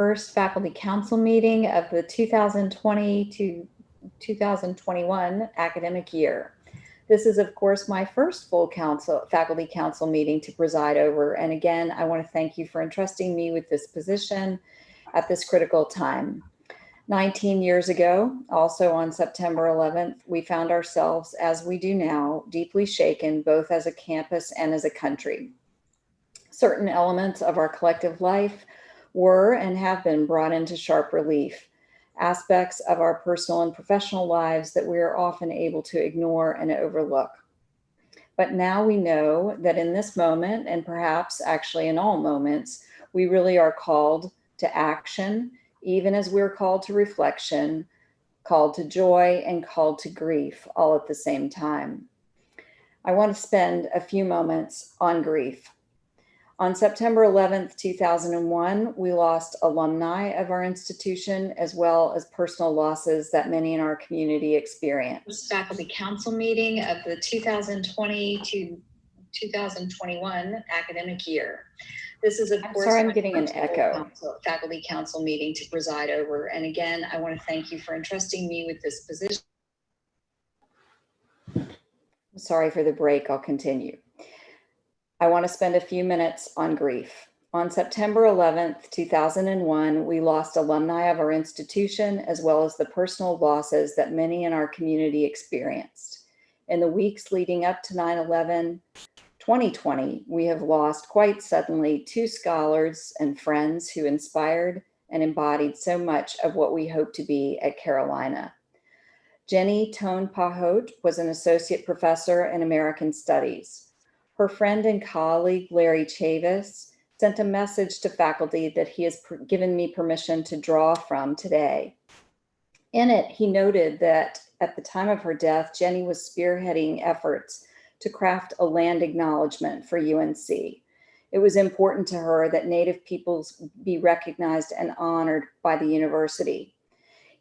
First Faculty Council meeting of the 2020 to 2021 academic year. This is, of course, my first full faculty council meeting to preside over. And again, I want to thank you for entrusting me with this position at this critical time. 19 years ago, also on September 11th, we found ourselves, as we do now, deeply shaken, both as a campus and as a country. Certain elements of our collective life were and have been brought into sharp relief, aspects of our personal and professional lives that we are often able to ignore and overlook. But now we know that in this moment, and perhaps actually in all moments, we really are called to action, even as we're called to reflection, called to joy, and called to grief, all at the same time. I want to spend a few moments on grief. On September 11th, 2001, we lost alumni of our institution, as well as personal losses that many in our community experienced. Faculty Council meeting of the 2020 to 2021 academic year. This is, of course, sorry, I'm getting an echo. Faculty Council meeting to preside over. And again, I want to thank you for entrusting me with this position. Sorry for the break, I'll continue. I want to spend a few minutes on grief. On September 11th, 2001, we lost alumni of our institution, as well as the personal losses that many in our community experienced. In the weeks leading up to 9/11, 2020, we have lost quite suddenly two scholars and friends who inspired and embodied so much of what we hope to be at Carolina. Jenny Tone-Pahote was an associate professor in American Studies. Her friend and colleague, Larry Chavis, sent a message to faculty that he has given me permission to draw from today. In it, he noted that at the time of her death, Jenny was spearheading efforts to craft a land acknowledgement for UNC. It was important to her that Native peoples be recognized and honored by the university.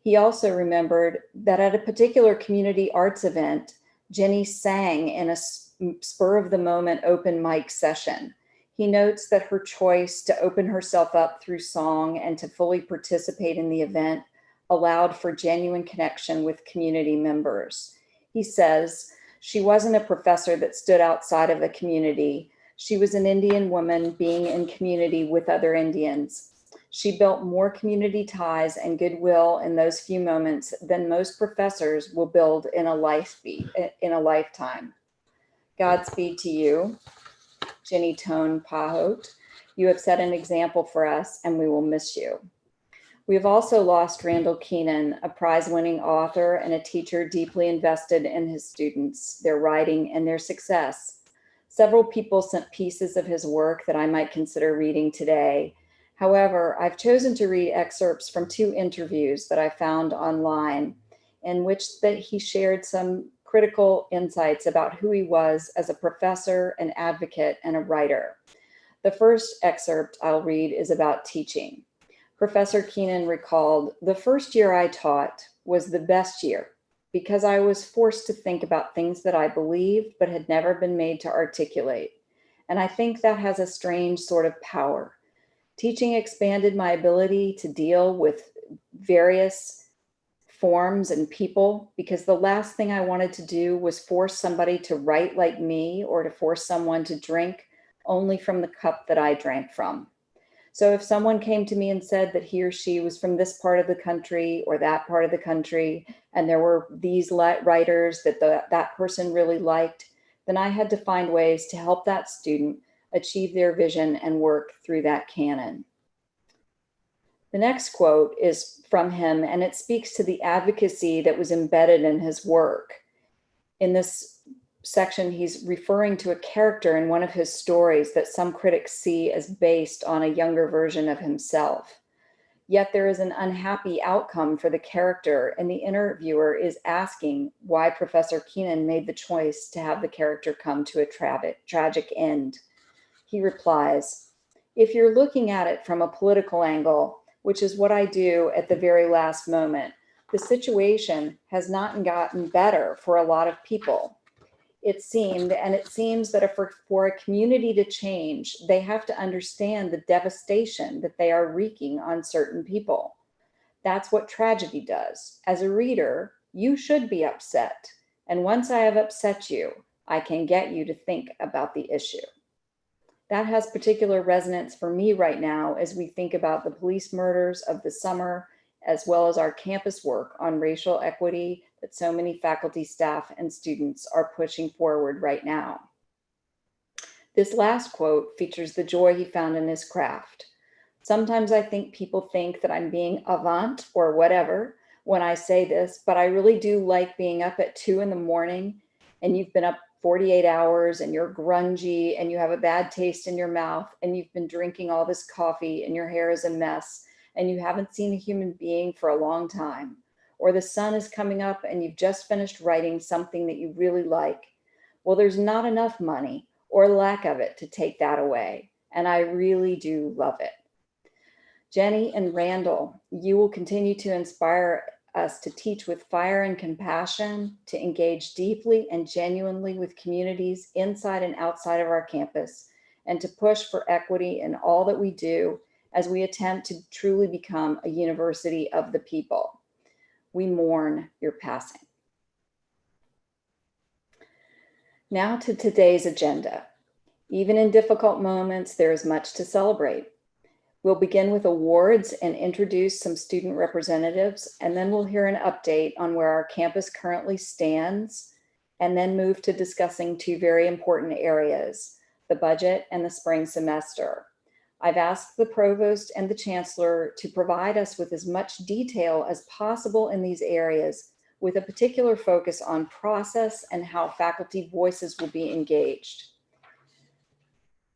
He also remembered that at a particular community arts event, Jenny sang in a spur of the moment open mic session. He notes that her choice to open herself up through song and to fully participate in the event allowed for genuine connection with community members. He says, "She wasn't a professor that stood outside of the community. She was an Indian woman being in community with other Indians. She built more community ties and goodwill in those few moments than most professors will build in a lifetime. Godspeed to you, Jenny Tone-Pahote. You have set an example for us, and we will miss you." We have also lost Randall Keenan, a prize-winning author and a teacher deeply invested in his students, their writing, and their success. Several people sent pieces of his work that I might consider reading today. However, I've chosen to read excerpts from two interviews that I found online in which he shared some critical insights about who he was as a professor, an advocate, and a writer. The first excerpt I'll read is about teaching. Professor Keenan recalled, "The first year I taught was the best year because I was forced to think about things that I believed but had never been made to articulate. And I think that has a strange sort of power. Teaching expanded my ability to deal with various forms and people, because the last thing I wanted to do was force somebody to write like me or to force someone to drink only from the cup that I drank from. So if someone came to me and said that he or she was from this part of the country or that part of the country, and there were these writers that that person really liked, then I had to find ways to help that student achieve their vision and work through that canon." The next quote is from him, and it speaks to the advocacy that was embedded in his work. In this section, he's referring to a character in one of his stories that some critics see as based on a younger version of himself. Yet there is an unhappy outcome for the character, and the interviewer is asking why Professor Keenan made the choice to have the character come to a tragic end. He replies, "If you're looking at it from a political angle, which is what I do at the very last moment, the situation has not gotten better for a lot of people. it seemed, and it seems that for a community to change, they have to understand the devastation that they are wreaking on certain people. That's what tragedy does. As a reader, you should be upset. And once I have upset you, I can get you to think about the issue. That has particular resonance for me right now as we think about the police murders of the summer, as well as our campus work on racial equity that so many faculty, staff, and students are pushing forward right now. This last quote features the joy he found in his craft. Sometimes I think people think that I'm being avant or whatever when I say this, but I really do like being up at 2 a.m. and you've been up 48 hours and you're grungy and you have a bad taste in your mouth and you've been drinking all this coffee and your hair is a mess and you haven't seen a human being for a long time, or the sun is coming up and you've just finished writing something that you really like. Well, there's not enough money or lack of it to take that away, and I really do love it. Jenny and Randall, you will continue to inspire us to teach with fire and compassion, to engage deeply and genuinely with communities inside and outside of our campus, and to push for equity in all that we do as we attempt to truly become a university of the people. We mourn your passing. Now to today's agenda. Even in difficult moments, there is much to celebrate. We'll begin with awards and introduce some student representatives, and then we'll hear an update on where our campus currently stands, and then move to discussing two very important areas, the budget and the spring semester. I've asked the provost and the chancellor to provide us with as much detail as possible in these areas, with a particular focus on process and how faculty voices will be engaged.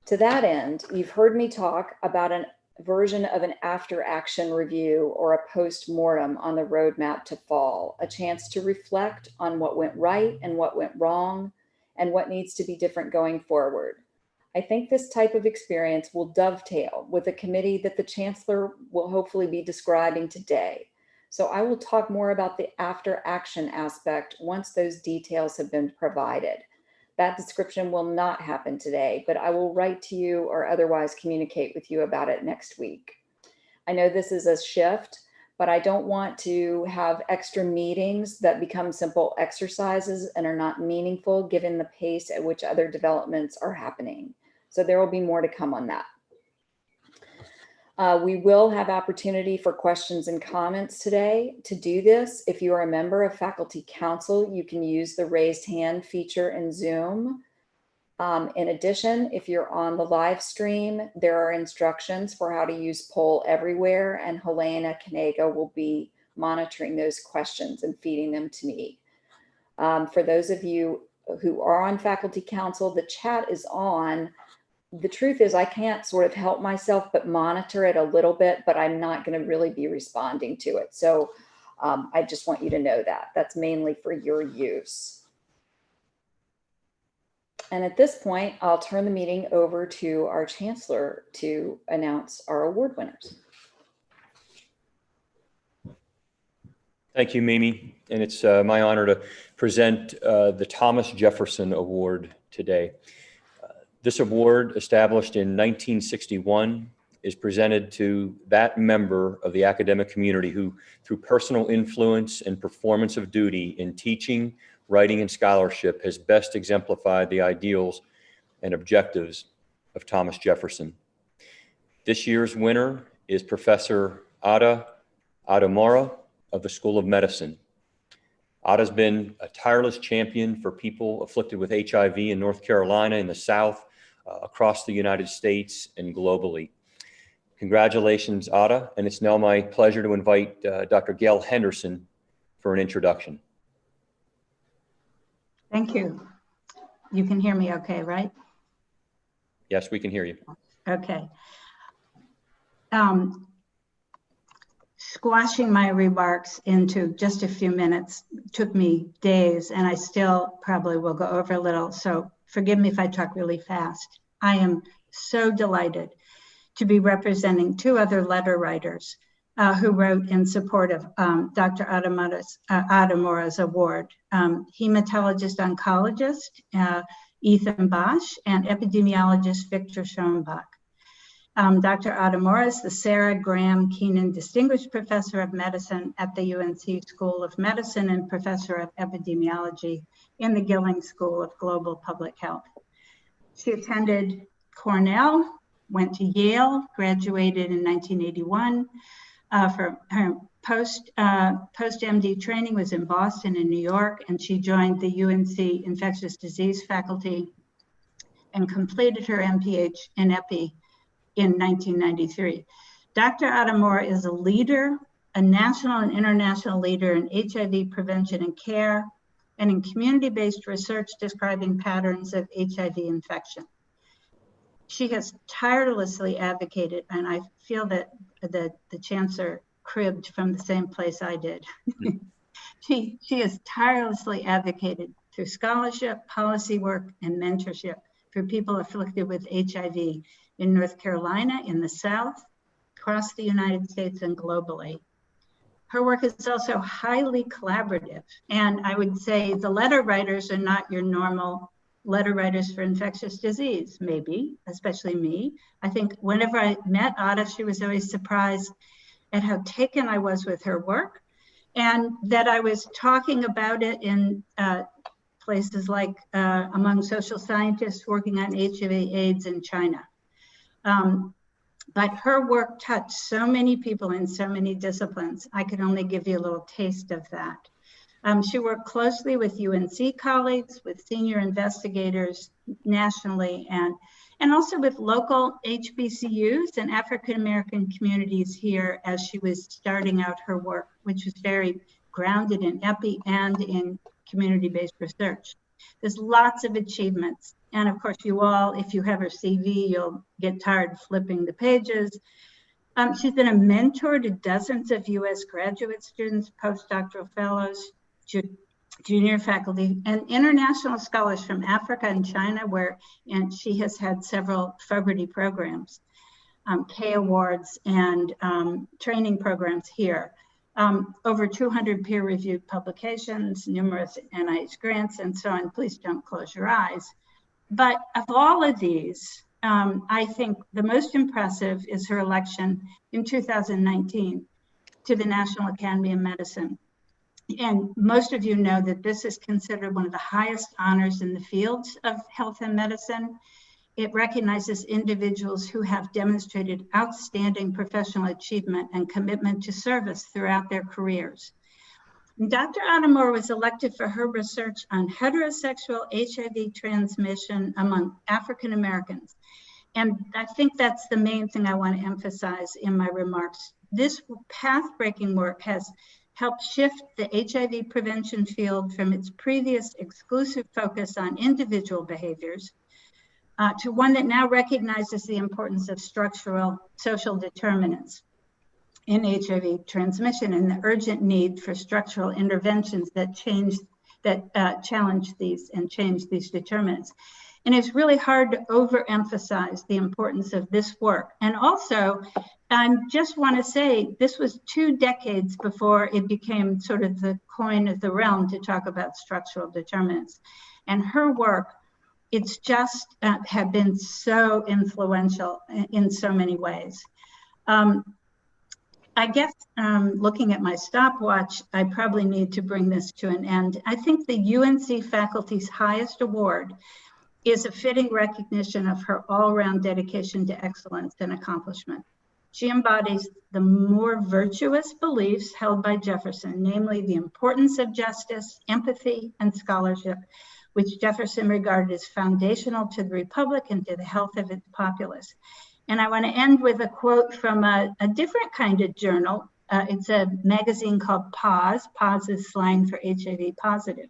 To that end, you've heard me talk about a version of an after-action review or a post-mortem on the roadmap to fall, a chance to reflect on what went right and what went wrong and what needs to be different going forward. I think this type of experience will dovetail with a committee that the chancellor will hopefully be describing today. So I will talk more about the after-action aspect once those details have been provided. That description will not happen today, but I will write to you or otherwise communicate with you about it next week. I know this is a shift, but I don't want to have extra meetings that become simple exercises and are not meaningful given the pace at which other developments are happening. So there will be more to come on that. We will have opportunity for questions and comments today. To do this, if you are a member of Faculty Council, you can use the raised hand feature in Zoom. In addition, if you're on the live stream, there are instructions for how to use Poll Everywhere, and Helena Kanega will be monitoring those questions and feeding them to me. For those of you who are on Faculty Council, the chat is on. The truth is I can't sort of help myself but monitor it a little bit, but I'm not going to really be responding to it. So I just want you to know that. That's mainly for your use. And at this point, I'll turn the meeting over to our chancellor to announce our award winners. Thank you, Mimi. And it's my honor to present the Thomas Jefferson Award today. This award, established in 1961, is presented to that member of the academic community who, through personal influence and performance of duty in teaching, writing, and scholarship, has best exemplified the ideals and objectives of Thomas Jefferson. This year's winner is Professor Adamura of the School of Medicine. Ada's been a tireless champion for people afflicted with HIV in North Carolina, in the South, across the United States, and globally. Congratulations, Ada, and it's now my pleasure to invite Dr. Gail Henderson for an introduction. Thank you. You can hear me okay, right? Yes, we can hear you. Okay. Squashing my remarks into just a few minutes took me days, and I still probably will go over a little, so forgive me if I talk really fast. I am so delighted to be representing two other letter writers who wrote in support of Dr. Adamura's award. Hematologist oncologist Ethan Bosch and epidemiologist Victor Schoenbach. Dr. Adamura is the Sarah Graham Keenan Distinguished Professor of Medicine at the UNC School of Medicine and Professor of Epidemiology in the Gilling School of Global Public Health. She attended Cornell, went to Yale, graduated in 1981. For her post-MD training was in Boston and New York, and she joined the UNC infectious disease faculty and completed her MPH in Epi in 1993. Dr. Adamura is a leader, a national and international leader in HIV prevention and care, and in community-based research describing patterns of HIV infection. She has tirelessly advocated, and I feel that the Chancellor cribbed from the same place I did. She has tirelessly advocated through scholarship, policy work, and mentorship for people afflicted with HIV in North Carolina, in the South, across the United States, and globally. Her work is also highly collaborative, and I would say the letter writers are not your normal letter writers for infectious disease, maybe, especially me. I think whenever I met Ada, she was always surprised at how taken I was with her work, and that I was talking about it in places like among social scientists working on HIV/AIDS in China. But her work touched so many people in so many disciplines. I could only give you a little taste of that. She worked closely with UNC colleagues, with senior investigators nationally, and also with local HBCUs and African-American communities here as she was starting out her work, which was very grounded in epi and in community-based research. There's lots of achievements. And of course, you all, if you have her CV, you'll get tired of flipping the pages. She's been a mentor to dozens of US graduate students, postdoctoral fellows, junior faculty, and international scholars from Africa and China, and she has had several Fogarty programs, K Awards, and training programs here. Over 200 peer-reviewed publications, numerous NIH grants, and so on. Please don't close your eyes. But of all of these, I think the most impressive is her election in 2019 to the National Academy of Medicine. And most of you know that this is considered one of the highest honors in the fields of health and medicine. It recognizes individuals who have demonstrated outstanding professional achievement and commitment to service throughout their careers. Dr. Adamura was elected for her research on heterosexual HIV transmission among African Americans. And I think that's the main thing I want to emphasize in my remarks. This path-breaking work has helped shift the HIV prevention field from its previous exclusive focus on individual behaviors to one that now recognizes the importance of structural social determinants in HIV transmission and the urgent need for structural interventions that challenge these and change these determinants. And it's really hard to overemphasize the importance of this work. And also, I just want to say, this was 2 decades before it became sort of the coin of the realm to talk about structural determinants. And her work, it's just have been so influential in so many ways. I guess looking at my stopwatch, I probably need to bring this to an end. I think the UNC faculty's highest award is a fitting recognition of her all-around dedication to excellence and accomplishment. She embodies the more virtuous beliefs held by Jefferson, namely the importance of justice, empathy, and scholarship, which Jefferson regarded as foundational to the Republic and to the health of its populace. And I want to end with a quote from a different kind of journal. It's a magazine called Pause. Pause is slang for HIV positive.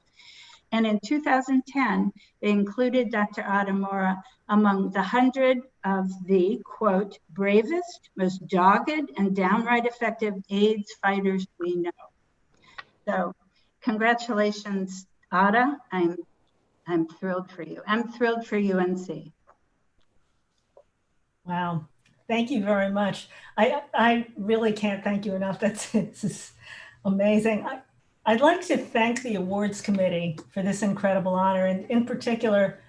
And in 2010, they included Dr. Adamura among the 100 of the, quote, bravest, most dogged, and downright effective AIDS fighters we know. So congratulations, Ada. I'm thrilled for you. I'm thrilled for UNC. Wow. Thank you very much. I really can't thank you enough. This is amazing. I'd like to thank the awards committee for this incredible honor. And in particular,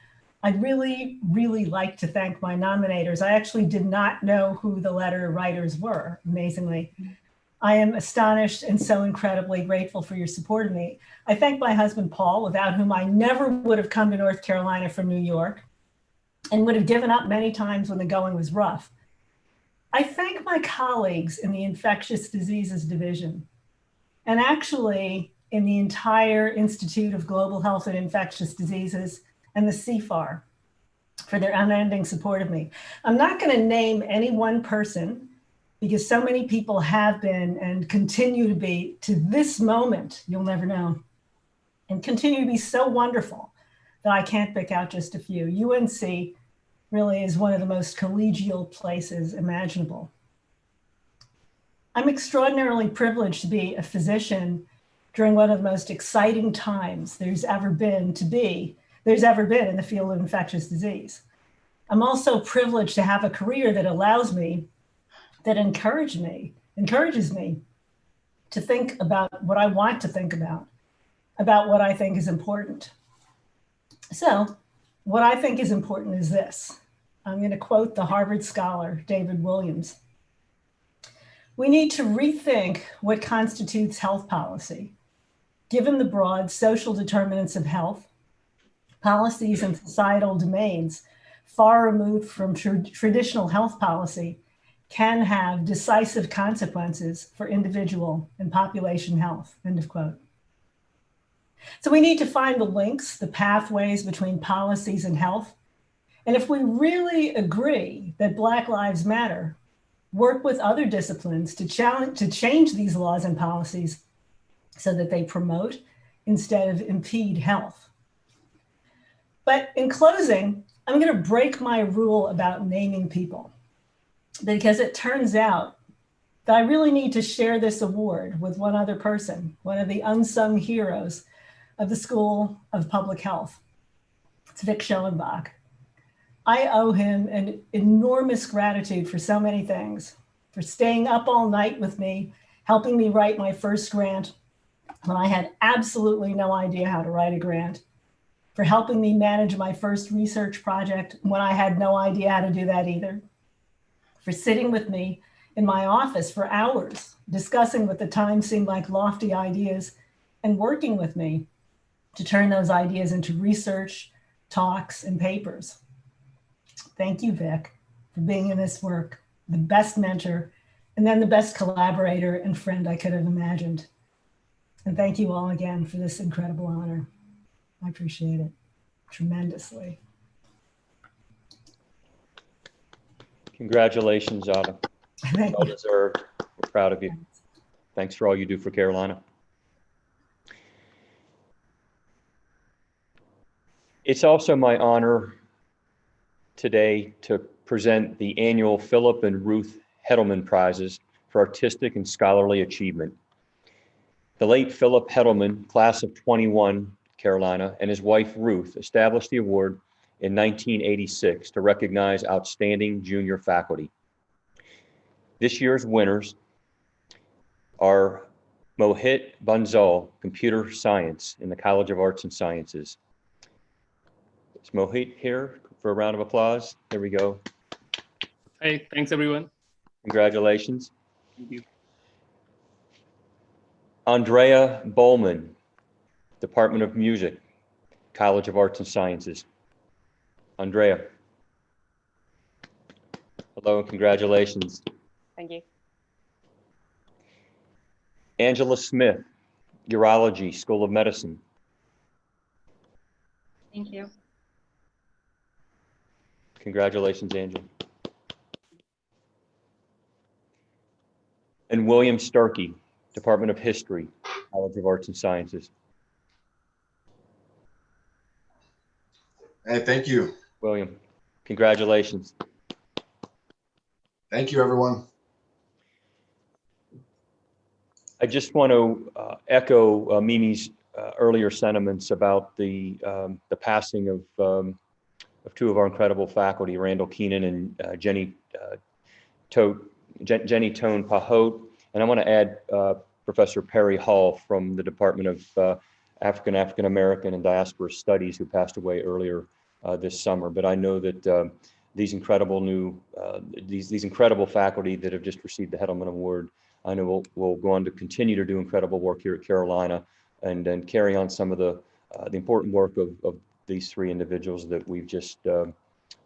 I'd really, really like to thank my nominators. I actually did not know who the letter writers were, amazingly. I am astonished and so incredibly grateful for your support of me. I thank my husband, Paul, without whom I never would have come to North Carolina from New York and would have given up many times when the going was rough. I thank my colleagues in the Infectious Diseases Division, and actually in the entire Institute of Global Health and Infectious Diseases and the CFAR for their unending support of me. I'm not going to name any one person because so many people have been and continue to be, to this moment, you'll never know, and continue to be so wonderful that I can't pick out just a few. UNC really is one of the most collegial places imaginable. I'm extraordinarily privileged to be a physician during one of the most exciting times there's ever been in the field of infectious disease. I'm also privileged to have a career that encourages me to think about what I want to think about what I think is important. So what I think is important is this. I'm going to quote the Harvard scholar, David Williams. We need to rethink what constitutes health policy, given the broad social determinants of health, policies and societal domains far removed from traditional health policy can have decisive consequences for individual and population health, end of quote. So we need to find the links, the pathways between policies and health. And if we really agree that Black Lives Matter, work with other disciplines to change these laws and policies so that they promote instead of impede health. But in closing, I'm going to break my rule about naming people because it turns out that I really need to share this award with one other person, one of the unsung heroes of the School of Public Health. It's Vic Schellenbach. I owe him an enormous gratitude for so many things, for staying up all night with me, helping me write my first grant when I had absolutely no idea how to write a grant, for helping me manage my first research project when I had no idea how to do that either, for sitting with me in my office for hours, discussing what at the time seemed like lofty ideas and working with me to turn those ideas into research, talks, and papers. Thank you, Vic, for being in this work, the best mentor, and then the best collaborator and friend I could have imagined. And thank you all again for this incredible honor. I appreciate it tremendously. Congratulations, Ada. Thank Well you. deserved. We're proud of you. Thanks for all you do for Carolina. It's also my honor today to present the annual Philip and Ruth Hettleman Prizes for Artistic and Scholarly Achievement. The late Philip Hettleman, class of 21, Carolina, and his wife Ruth established the award in 1986 to recognize outstanding junior faculty. This year's winners are Mohit Bansal, Computer Science in the College of Arts and Sciences. Is Mohit here for a round of applause? There we go. Hey, thanks everyone. Congratulations. Thank you. Andrea Bowman, Department of Music, College of Arts and Sciences. Andrea. Hello and congratulations. Thank you. Angela Smith, Urology, School of Medicine. Thank you. Congratulations, Angela. And William Starkey, Department of History, College of Arts and Sciences. Hey, thank you. William, congratulations. Thank you, everyone. I just want to echo Mimi's earlier sentiments about the passing of two of our incredible faculty, Randall Keenan and Jenny Jenny Tone Pahote, and I want to add Professor Perry Hall from the Department of African American and Diaspora Studies, who passed away earlier this summer. But I know that these incredible these incredible faculty that have just received the Hettleman Award, I know will go on to continue to do incredible work here at Carolina, and then carry on some of the important work of these three individuals that we've just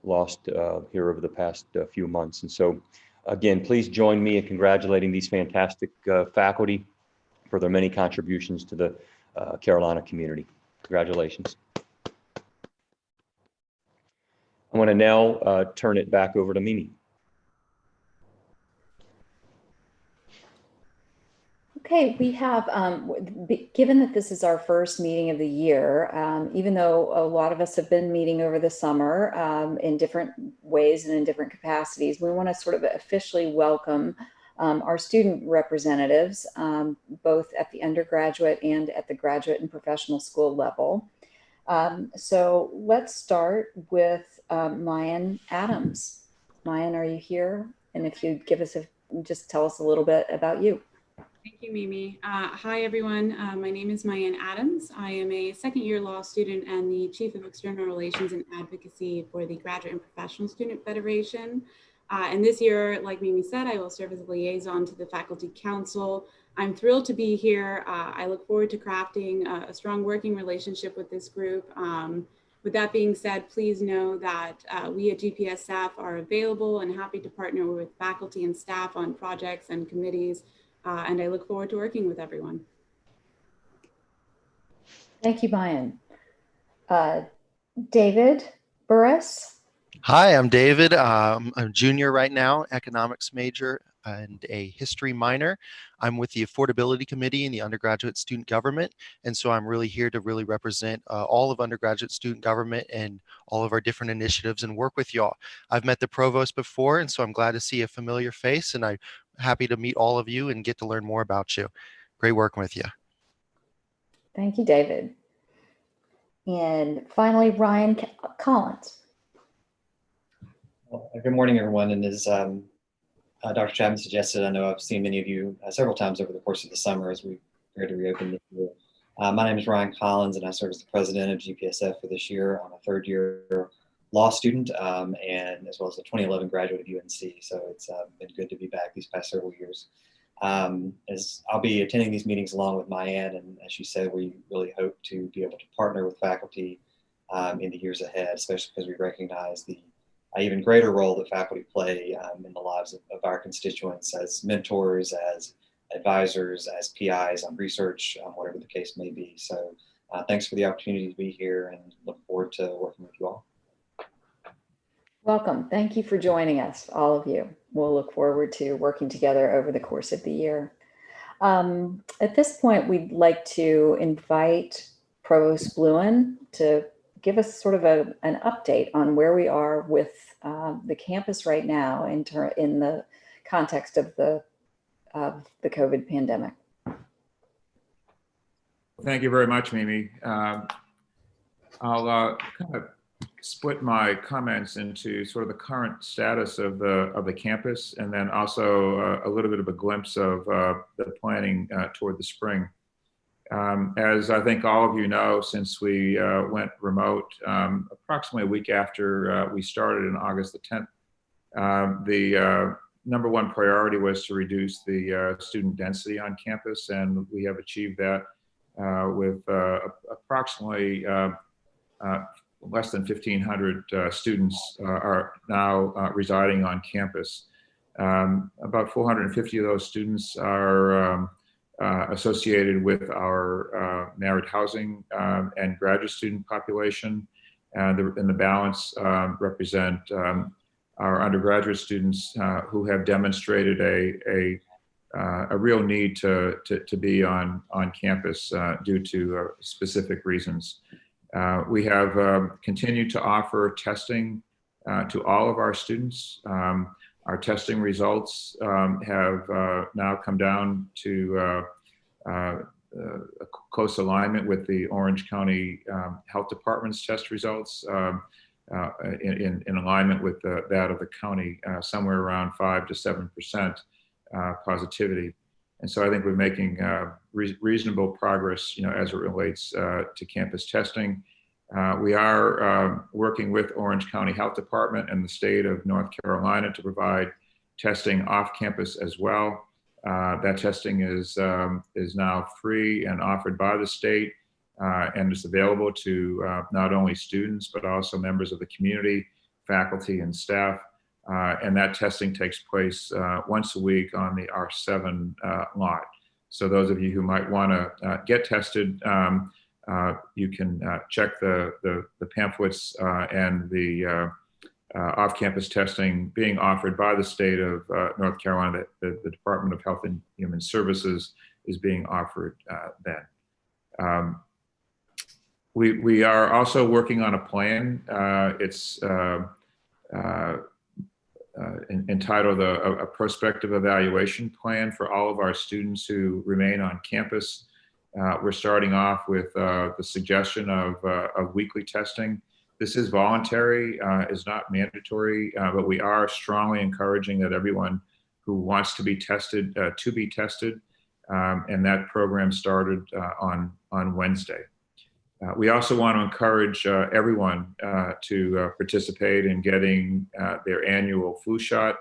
lost here over the past few months. And so, again, please join me in congratulating these fantastic faculty for their many contributions to the Carolina community. Congratulations. I want to now turn it back over to Mimi. Okay, we have, given that this is our first meeting of the year, even though a lot of us have been meeting over the summer in different ways and in different capacities, we want to sort of officially welcome our student representatives, both at the undergraduate and at the graduate and professional school level. So let's start with Mayan Adams. Mayan, are you here? And if you'd give us just tell us a little bit about you. Thank you, Mimi. Hi, everyone. My name is Mayan Adams. I am a second-year law student and the Chief of External Relations and Advocacy for the Graduate and Professional Student Federation. And this year, like Mimi said, I will serve as a liaison to the Faculty Council. I'm thrilled to be here. I look forward to crafting a strong working relationship with this group. With that being said, please know that we at GPS staff are available and happy to partner with faculty and staff on projects and committees. And I look forward to working with everyone. Thank you, Mayan. David Burris. Hi, I'm David. I'm a junior right now, economics major and a history minor. I'm with the Affordability Committee in the undergraduate student government. And so I'm really here to really represent all of undergraduate student government and all of our different initiatives and work with y'all. I've met the provost before, and so I'm glad to see a familiar face, and I'm happy to meet all of you and get to learn more about you. Great working with you. Thank you, David. And finally, Ryan Collins. Well, good morning, everyone. And as Dr. Chapman suggested, I know I've seen many of you several times over the course of the summer as we prepare to reopen this year. My name is Ryan Collins, and I serve as the president of GPSF for this year. I'm a third-year law student and as well as a 2011 graduate of UNC. So it's been good to be back these past several years. As I'll be attending these meetings along with Mayan, and as she said, we really hope to be able to partner with faculty in the years ahead, especially because we recognize the even greater role that faculty play in the lives of our constituents as mentors, as advisors, as PIs on research, whatever the case may be. So thanks for the opportunity to be here, and look forward to working with you all. Welcome. Thank you for joining us, all of you. We'll look forward to working together over the course of the year. At this point, we'd like to invite Provost Bluen to give us sort of an update on where we are with the campus right now in the context of the COVID pandemic. Thank you very much, Mimi. I'll kind of split my comments into sort of the current status of the campus, and then also a little bit of a glimpse of the planning toward the spring. As I think all of you know, since we went remote approximately a week after we started on August the 10th, the number one priority was to reduce the student density on campus, and we have achieved that with approximately less than 1,500 students are now residing on campus. About 450 of those students are associated with our merit housing and graduate student population, and the balance represent our undergraduate students who have demonstrated a real need to be on campus due to specific reasons. We have continued to offer testing to all of our students. Our testing results have now come down to a close alignment with the Orange County Health Department's test results. in alignment with that of the county, somewhere around 5 to 7% positivity. And so I think we're making reasonable progress, as it relates to campus testing. We are working with Orange County Health Department and the state of North Carolina to provide testing off campus as well. That testing is now free and offered by the state, and is available to not only students, but also members of the community, faculty, and staff. And that testing takes place once a week on the R7 lot. So those of you who might want to get tested, you can check the pamphlets and the off-campus testing being offered by the state of North Carolina, that the Department of Health and Human Services is being offered then. We are also working on a plan. It's entitled a prospective evaluation plan for all of our students who remain on campus. We're starting off with the suggestion of weekly testing. This is voluntary, is not mandatory, but we are strongly encouraging that everyone who wants to be tested, and that program started on Wednesday. We also want to encourage everyone to participate in getting their annual flu shot.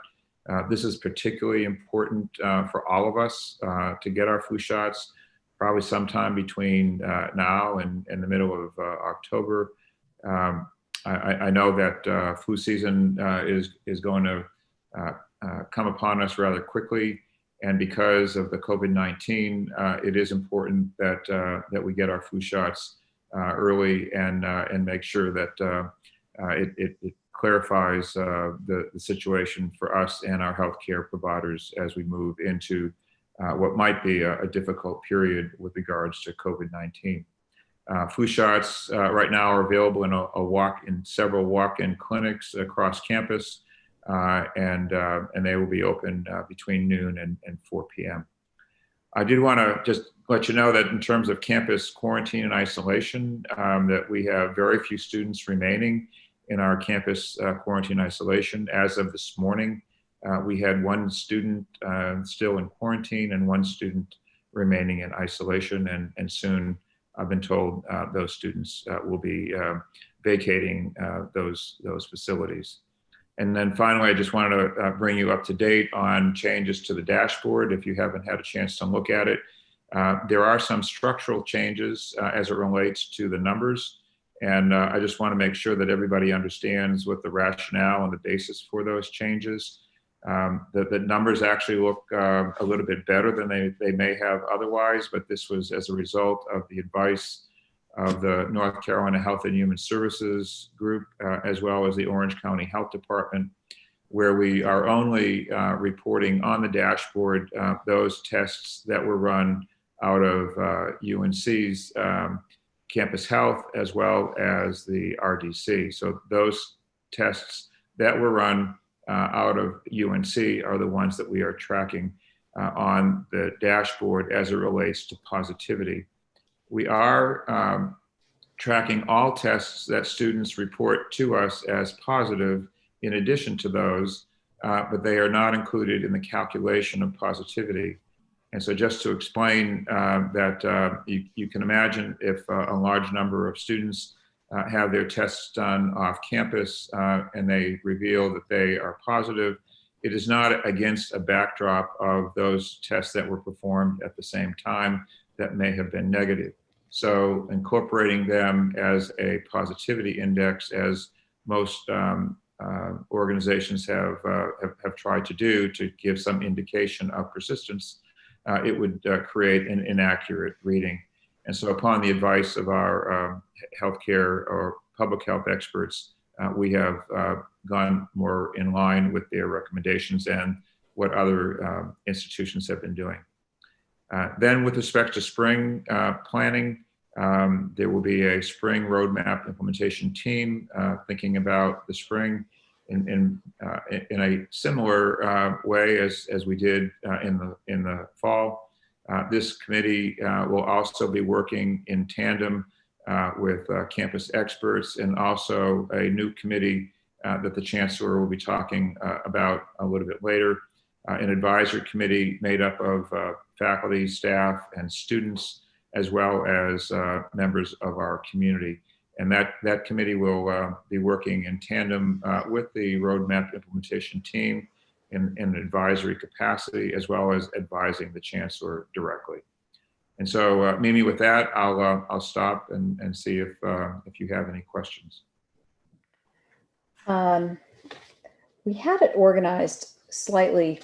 This is particularly important for all of us to get our flu shots, probably sometime between now and the middle of October. I know that flu season is going to come upon us rather quickly, and because of the COVID-19, it is important that we get our flu shots early and make sure that it clarifies the situation for us and our healthcare providers as we move into what might be a difficult period with regards to COVID-19. Flu shots right now are available in several walk-in clinics across campus, and they will be open between noon and 4 p.m. I did want to just let you know that in terms of campus quarantine and isolation, that we have very few students remaining in our campus quarantine isolation. As of this morning, we had one student still in quarantine and one student remaining in isolation, and soon I've been told those students will be vacating those facilities. And then finally, I just wanted to bring you up to date on changes to the dashboard if you haven't had a chance to look at it. There are some structural changes as it relates to the numbers. And I just want to make sure that everybody understands what the rationale and the basis for those changes. The numbers actually look a little bit better than they may have otherwise, but this was as a result of the advice of the North Carolina Health and Human Services group, as well as the Orange County Health Department, where we are only reporting on the dashboard those tests that were run out of UNC's campus health, as well as the RDC. So those tests that were run out of UNC are the ones that we are tracking on the dashboard as it relates to positivity. We are tracking all tests that students report to us as positive in addition to those, but they are not included in the calculation of positivity. And so just to explain that you can imagine if a large number of students have their tests done off campus and they reveal that they are positive, it is not against a backdrop of those tests that were performed at the same time that may have been negative. So incorporating them as a positivity index, as most organizations have tried to do to give some indication of persistence, it would create an inaccurate reading. And so upon the advice of our healthcare or public health experts, we have gone more in line with their recommendations and what other institutions have been doing. Then with respect to spring planning, there will be a spring roadmap implementation team thinking about the spring in a similar way as we did in the fall. This committee will also be working in tandem with campus experts, and also a new committee that the Chancellor will be talking about a little bit later. An advisory committee made up of faculty, staff, and students, as well as members of our community. And that committee will be working in tandem with the roadmap implementation team in an advisory capacity, as well as advising the Chancellor directly. And so, Mimi, with that, I'll stop and see if you have any questions. We had it organized slightly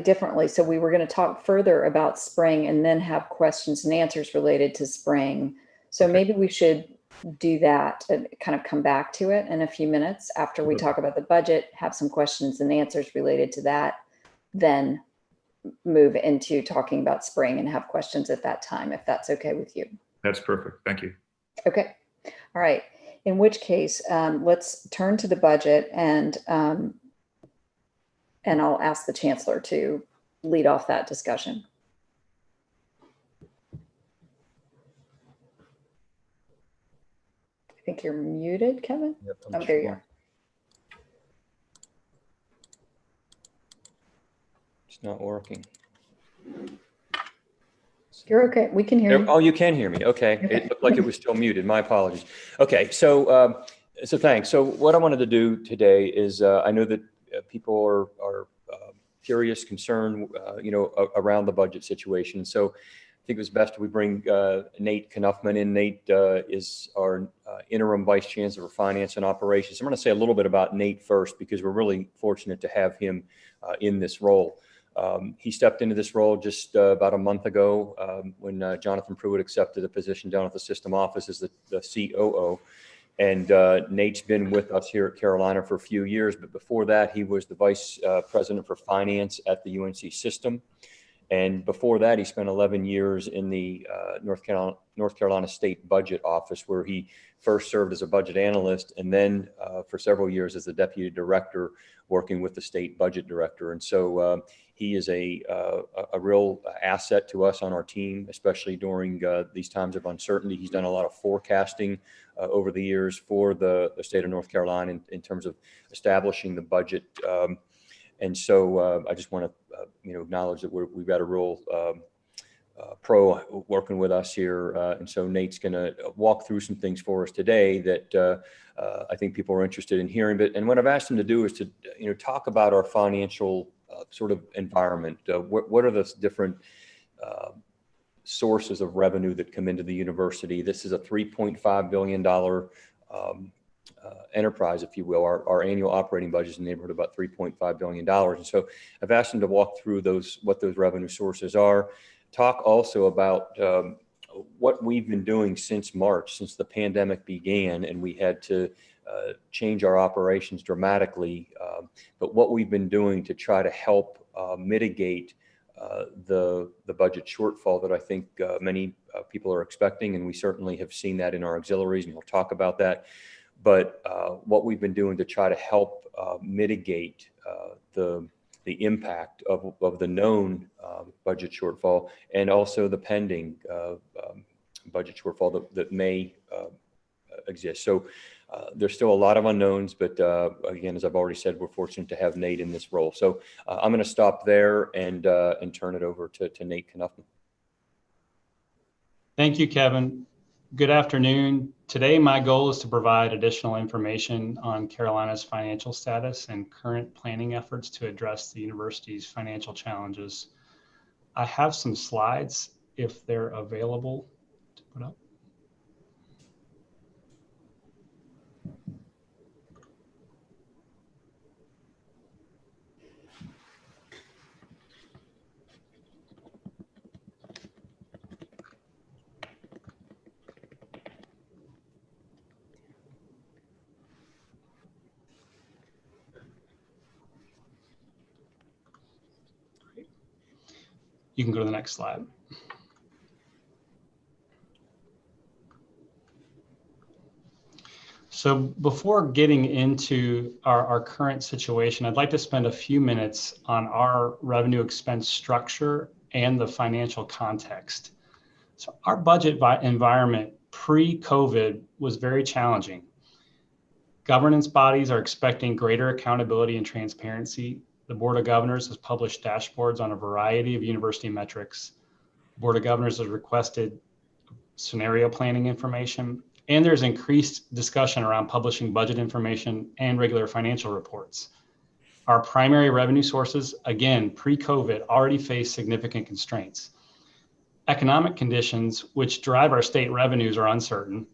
differently. So we were going to talk further about spring and then have questions and answers related to spring. So maybe we should do that and kind of come back to it in a few minutes after we talk about the budget, have some questions and answers related to that, then move into talking about spring and have questions at that time, if that's okay with you. That's perfect. Thank you. Okay. All right. In which case, let's turn to the budget, and I'll ask the Chancellor to lead off that discussion. I think you're muted, Kevin. Yep, Oh, there you are. It's not working. You're okay. We can hear you. Oh, you can hear me. Okay. It looked like it was still muted. My apologies. Okay. So thanks. So what I wanted to do today is, I know that people are curious, concerned, around the budget situation. So I think it was best we bring Nate Knuffman in. Nate is our interim vice chancellor for finance and operations. I'm going to say a little bit about Nate first, because we're really fortunate to have him in this role. He stepped into this role just about a month ago when Jonathan Pruitt accepted a position down at the system office as the COO. And Nate's been with us here at Carolina for a few years, but before that, he was the vice president for finance at the UNC system. And before that, he spent 11 years in the North Carolina State Budget Office, where he first served as a budget analyst, and then for several years as the deputy director, working with the state budget director. And so he is a real asset to us on our team, especially during these times of uncertainty. He's done a lot of forecasting over the years for the state of North Carolina in terms of establishing the budget. And so I just want to acknowledge that we've got a real pro working with us here. And so Nate's going to walk through some things for us today that I think people are interested in hearing. And what I've asked him to do is to talk about our financial sort of environment. What are the different sources of revenue that come into the university? This is a $3.5 billion enterprise, if you will. Our annual operating budget is in the neighborhood of about $3.5 billion. And so I've asked him to walk through what those revenue sources are, talk also about what we've been doing since March, since the pandemic began, and we had to change our operations dramatically, but what we've been doing to try to help mitigate the budget shortfall that I think many people are expecting, and we certainly have seen that in our auxiliaries, and we'll talk about that. But what we've been doing to try to help mitigate the impact of the known budget shortfall, and also the pending budget shortfall that may exist. So there's still a lot of unknowns, but again, as I've already said, we're fortunate to have Nate in this role. So I'm going to stop there and turn it over to Nate Knuffman. Thank you, Kevin. Good afternoon. Today, my goal is to provide additional information on Carolina's financial status and current planning efforts to address the university's financial challenges. I have some slides if they're available to put up. You can go to the next slide. So before getting into our current situation, I'd like to spend a few minutes on our revenue expense structure and the financial context. So our budget environment pre-COVID was very challenging. Governance bodies are expecting greater accountability and transparency. The Board of Governors has published dashboards on a variety of university metrics. The Board of Governors has requested scenario planning information, and there's increased discussion around publishing budget information and regular financial reports. Our primary revenue sources, again, pre-COVID, already face significant constraints. Economic conditions, which drive our state revenues, are uncertain.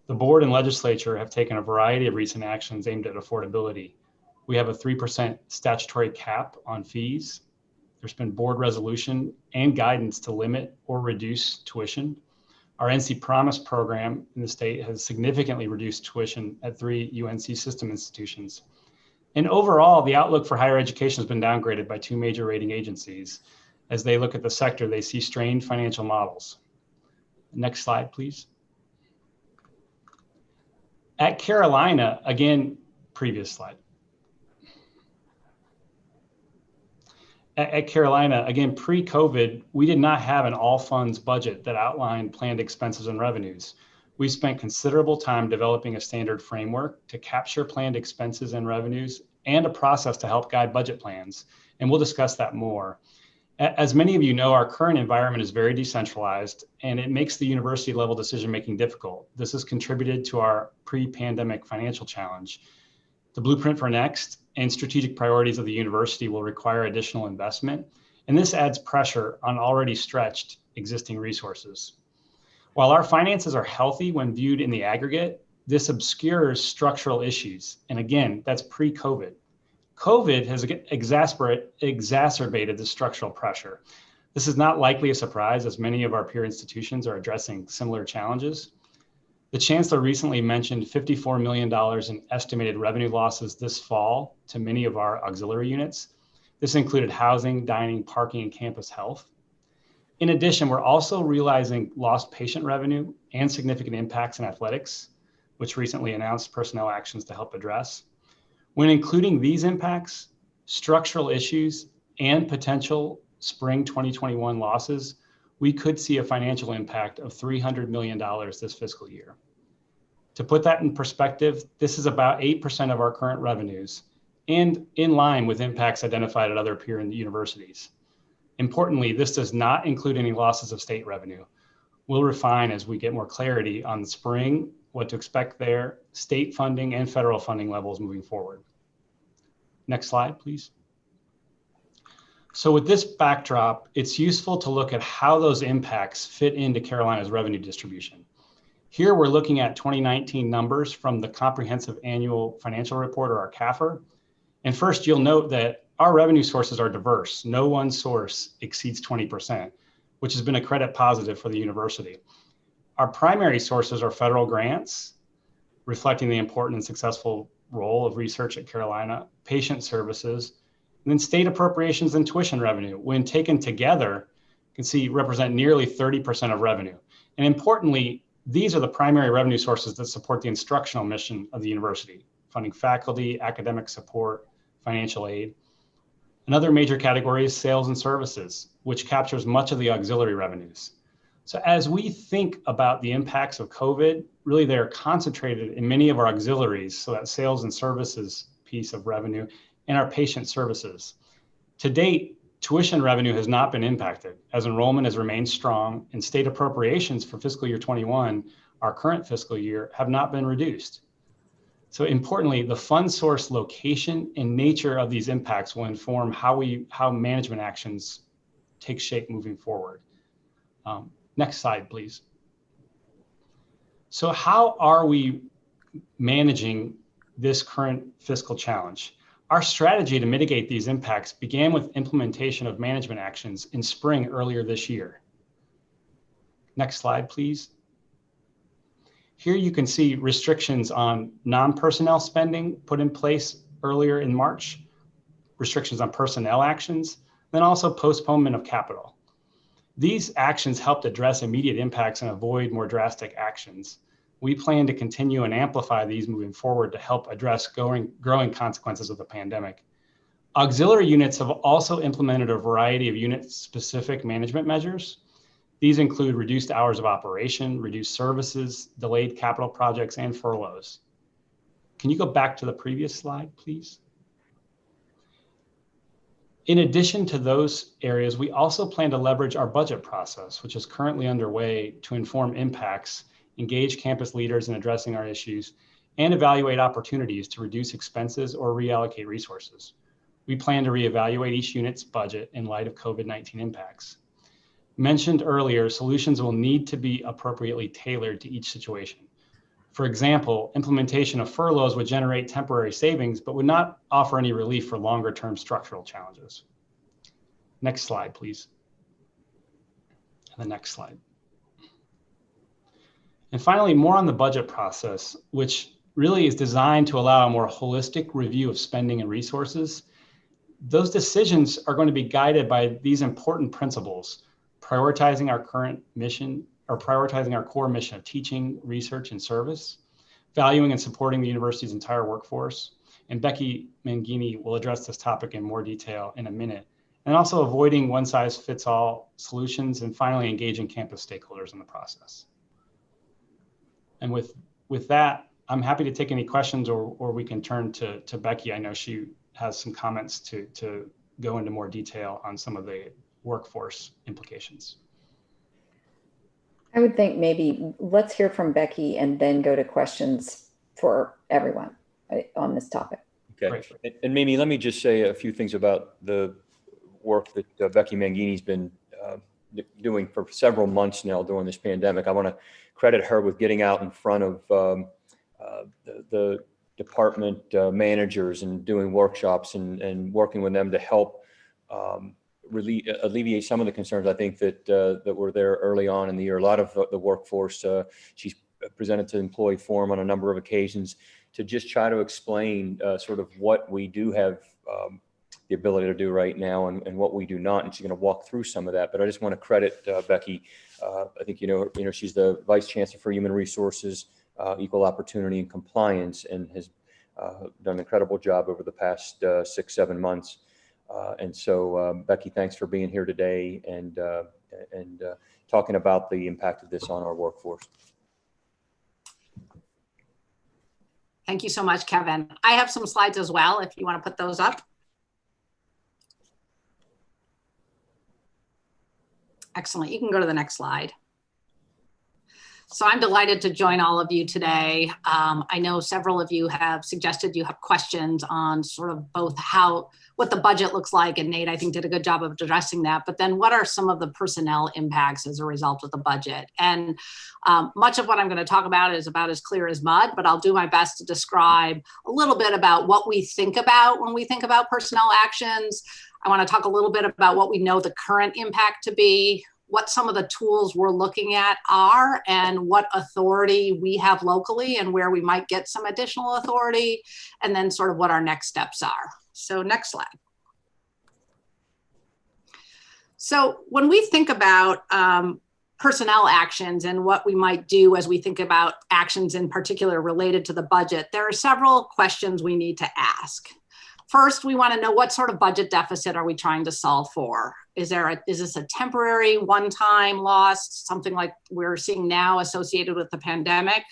The board and legislature have taken a variety of recent actions aimed at affordability. We have a 3% statutory cap on fees. There's been board resolution and guidance to limit or reduce tuition. Our NC Promise program in the state has significantly reduced tuition at 3 UNC system institutions. And overall, the outlook for higher education has been downgraded by 2 major rating agencies. As they look at the sector, they see strained financial models. Next slide, please. At Carolina, again, previous slide. At Carolina, again, pre-COVID, we did not have an all funds budget that outlined planned expenses and revenues. We spent considerable time developing a standard framework to capture planned expenses and revenues and a process to help guide budget plans. And we'll discuss that more. As many of you know, our current environment is very decentralized and it makes the university level decision-making difficult. This has contributed to our pre-pandemic financial challenge. The blueprint for next and strategic priorities of the university will require additional investment, and this adds pressure on already stretched existing resources. While our finances are healthy when viewed in the aggregate, this obscures structural issues. And again, that's pre-COVID. COVID has exacerbated the structural pressure. This is not likely a surprise, as many of our peer institutions are addressing similar challenges. The chancellor recently mentioned $54 million in estimated revenue losses this fall to many of our auxiliary units. This included housing, dining, parking, and campus health. In addition, we're also realizing lost patient revenue and significant impacts in athletics, which recently announced personnel actions to help address. When including these impacts, structural issues, and potential spring 2021 losses, we could see a financial impact of $300 million this fiscal year. To put that in perspective, this is about 8% of our current revenues and in line with impacts identified at other peer universities. Importantly, this does not include any losses of state revenue. We'll refine as we get more clarity on the spring, what to expect there, state funding and federal funding levels moving forward. Next slide, please. So with this backdrop, it's useful to look at how those impacts fit into Carolina's revenue distribution. Here we're looking at 2019 numbers from the Comprehensive Annual Financial Report, or our CAFR. And first, you'll note that our revenue sources are diverse. No one source exceeds 20%, which has been a credit positive for the university. Our primary sources are federal grants, reflecting the important and successful role of research at Carolina, patient services, and then state appropriations and tuition revenue, when taken together, you can see represent nearly 30% of revenue. And importantly, these are the primary revenue sources that support the instructional mission of the university, funding faculty, academic support, financial aid. Another major category is sales and services, which captures much of the auxiliary revenues. So as we think about the impacts of COVID, really they're concentrated in many of our auxiliaries, so that sales and services piece of revenue and our patient services. To date, tuition revenue has not been impacted as enrollment has remained strong, and state appropriations for fiscal year 21, our current fiscal year, have not been reduced. So importantly, the fund source location and nature of these impacts will inform how management actions take shape moving forward. Next slide, please. So how are we managing this current fiscal challenge? Our strategy to mitigate these impacts began with implementation of management actions in spring earlier this year. Next slide, please. Here you can see restrictions on non-personnel spending put in place earlier in March, restrictions on personnel actions, then also postponement of capital. These actions helped address immediate impacts and avoid more drastic actions. We plan to continue and amplify these moving forward to help address growing consequences of the pandemic. Auxiliary units have also implemented a variety of unit-specific management measures. These include reduced hours of operation, reduced services, delayed capital projects, and furloughs. Can you go back to the previous slide, please? In addition to those areas, we also plan to leverage our budget process, which is currently underway, to inform impacts, engage campus leaders in addressing our issues, and evaluate opportunities to reduce expenses or reallocate resources. We plan to reevaluate each unit's budget in light of COVID-19 impacts. Mentioned earlier, solutions will need to be appropriately tailored to each situation. For example, implementation of furloughs would generate temporary savings, but would not offer any relief for longer-term structural challenges. Next slide, please. And the next slide. And finally, more on the budget process, which really is designed to allow a more holistic review of spending and resources. Those decisions are going to be guided by these important principles: prioritizing our current mission, or prioritizing our core mission of teaching, research, and service, valuing and supporting the university's entire workforce. And Becky Mangini will address this topic in more detail in a minute. And also avoiding one-size-fits-all solutions, and finally engaging campus stakeholders in the process. And with that, I'm happy to take any questions, or we can turn to Becky. I know she has some comments to go into more detail on some of the workforce implications. I would think maybe let's hear from Becky and then go to questions for everyone on this topic. Okay. And Mimi, let me just say a few things about the work that Becky Mangini's been doing for several months now during this pandemic. I want to credit her with getting out in front of the department managers and doing workshops and working with them to help really alleviate some of the concerns I think that were there early on in the year. A lot of the workforce, she's presented to the employee forum on a number of occasions to just try to explain sort of what we do have the ability to do right now and what we do not. And she's going to walk through some of that. But I just want to credit Becky. I think you know she's the Vice Chancellor for Human Resources, Equal Opportunity, and Compliance, and has done an incredible job over the past 6-7 months. And so, Becky, thanks for being here today and talking about the impact of this on our workforce. Thank you so much, Kevin. I have some slides as well, if you want to put those up. Excellent. You can go to the next slide. So I'm delighted to join all of you today. I know several of you have suggested you have questions on sort of both what the budget looks like, and Nate, I think, did a good job of addressing that, but then what are some of the personnel impacts as a result of the budget? And much of what I'm going to talk about is about as clear as mud, but I'll do my best to describe a little bit about what we think about when we think about personnel actions. I want to talk a little bit about what we know the current impact to be, what some of the tools we're looking at are, and what authority we have locally and where we might get some additional authority, and then sort of what our next steps are. So next slide. So when we think about personnel actions and what we might do as we think about actions in particular related to the budget, there are several questions we need to ask. First, we want to know what sort of budget deficit are we trying to solve for? Is this a temporary one-time loss, something like we're seeing now associated with the pandemic?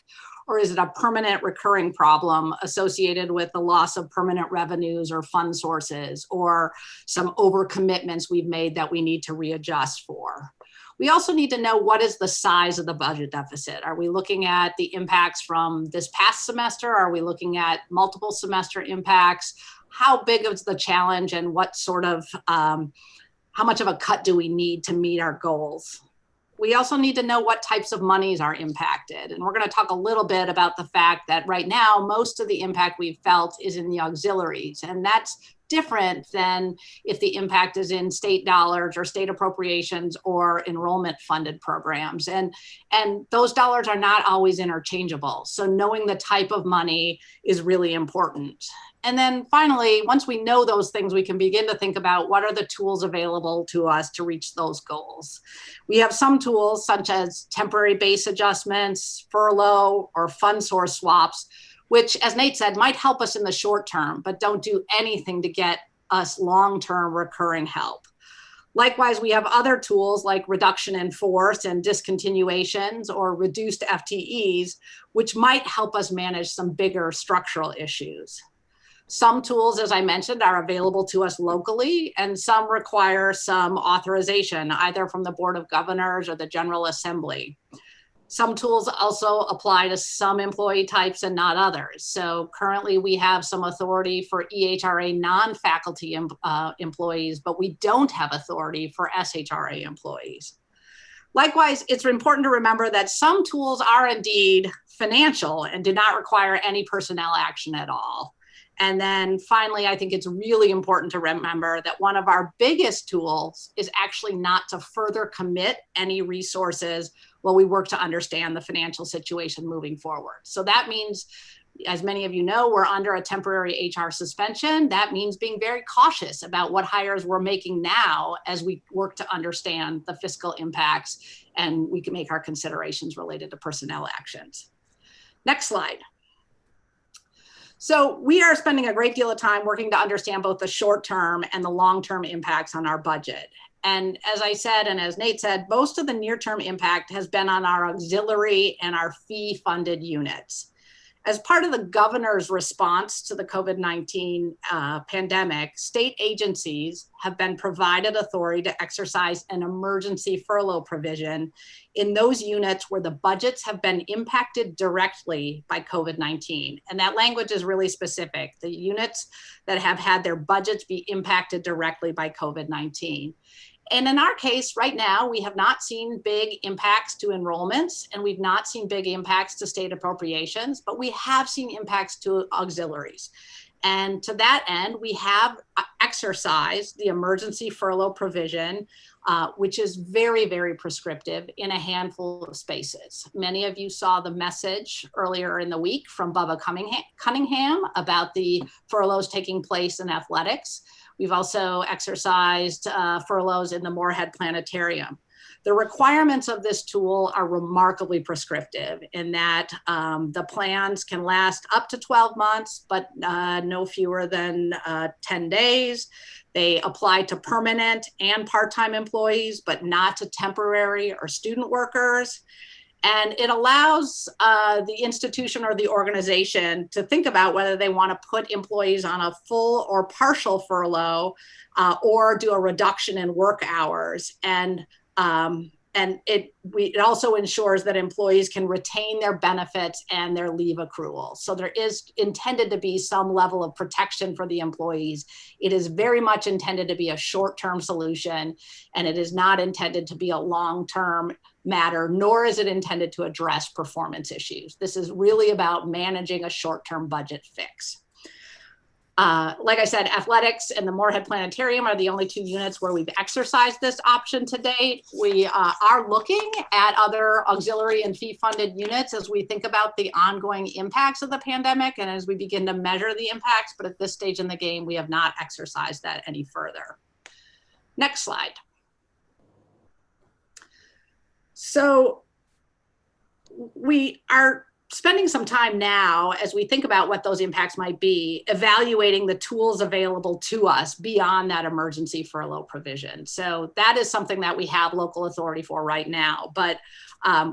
Or is it a permanent recurring problem associated with the loss of permanent revenues or fund sources, or some overcommitments we've made that we need to readjust for? We also need to know, what is the size of the budget deficit? Are we looking at the impacts from this past semester? Are we looking at multiple semester impacts? How big is the challenge, and what sort of, how much of a cut do we need to meet our goals? We also need to know what types of monies are impacted. And we're going to talk a little bit about the fact that right now, most of the impact we've felt is in the auxiliaries. And that's different than if the impact is in state dollars or state appropriations or enrollment funded programs. And those dollars are not always interchangeable. So knowing the type of money is really important. And then finally, once we know those things, we can begin to think about what are the tools available to us to reach those goals. We have some tools such as temporary base adjustments, furlough, or fund source swaps, which, as Nate said, might help us in the short term, but don't do anything to get us long-term recurring help. Likewise, we have other tools like reduction in force and discontinuations or reduced FTEs, which might help us manage some bigger structural issues. Some tools, as I mentioned, are available to us locally, and some require some authorization, either from the Board of Governors or the General Assembly. Some tools also apply to some employee types and not others. So currently we have some authority for EHRA non-faculty employees, but we don't have authority for SHRA employees. Likewise, it's important to remember that some tools are indeed financial and do not require any personnel action at all. And then finally, I think it's really important to remember that one of our biggest tools is actually not to further commit any resources while we work to understand the financial situation moving forward. So that means, as many of you know, we're under a temporary HR suspension. That means being very cautious about what hires we're making now as we work to understand the fiscal impacts, and we can make our considerations related to personnel actions. Next slide. So we are spending a great deal of time working to understand both the short-term and the long-term impacts on our budget. And as I said, and as Nate said, most of the near-term impact has been on our auxiliary and our fee-funded units. As part of the governor's response to the COVID-19 pandemic, state agencies have been provided authority to exercise an emergency furlough provision in those units where the budgets have been impacted directly by COVID-19. And that language is really specific, the units that have had their budgets be impacted directly by COVID-19. And in our case, right now, we have not seen big impacts to enrollments, and we've not seen big impacts to state appropriations, but we have seen impacts to auxiliaries. And to that end, we have exercised the emergency furlough provision, which is very, very prescriptive in a handful of spaces. Many of you saw the message earlier in the week from Bubba Cunningham about the furloughs taking place in athletics. We've also exercised furloughs in the Moorhead Planetarium. The requirements of this tool are remarkably prescriptive in that the plans can last up to 12 months, but no fewer than 10 days. They apply to permanent and part-time employees, but not to temporary or student workers. And it allows the institution or the organization to think about whether they want to put employees on a full or partial furlough or do a reduction in work hours. And it also ensures that employees can retain their benefits and their leave accrual. So there is intended to be some level of protection for the employees. It is very much intended to be a short-term solution, and it is not intended to be a long-term matter, nor is it intended to address performance issues. This is really about managing a short-term budget fix. Like I said, athletics and the Moorhead Planetarium are the only two units where we've exercised this option to date. We are looking at other auxiliary and fee-funded units as we think about the ongoing impacts of the pandemic and as we begin to measure the impacts, but at this stage in the game, we have not exercised that any further. Next slide. So we are spending some time now as we think about what those impacts might be, evaluating the tools available to us beyond that emergency furlough provision. So that is something that we have local authority for right now, but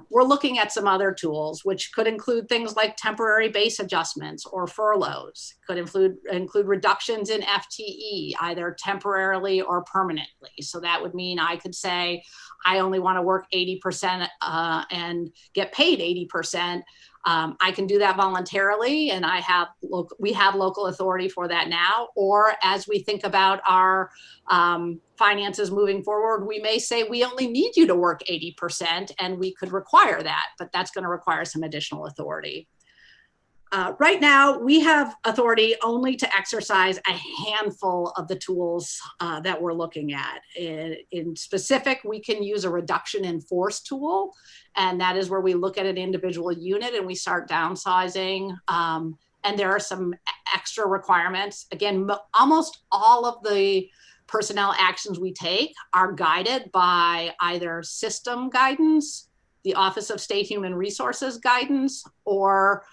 we're looking at some other tools, which could include things like temporary base adjustments or furloughs, could include reductions in FTE, either temporarily or permanently. So that would mean I could say, I only want to work 80% and get paid 80%. I can do that voluntarily, and we have local authority for that now. Or as we think about our finances moving forward, we may say we only need you to work 80%, and we could require that, but that's going to require some additional authority. Right now, we have authority only to exercise a handful of the tools that we're looking at. In specific, we can use a reduction in force tool, and that is where we look at an individual unit and we start downsizing. And there are some extra requirements. Again, almost all of the personnel actions we take are guided by either system guidance, the Office of State Human Resources guidance, or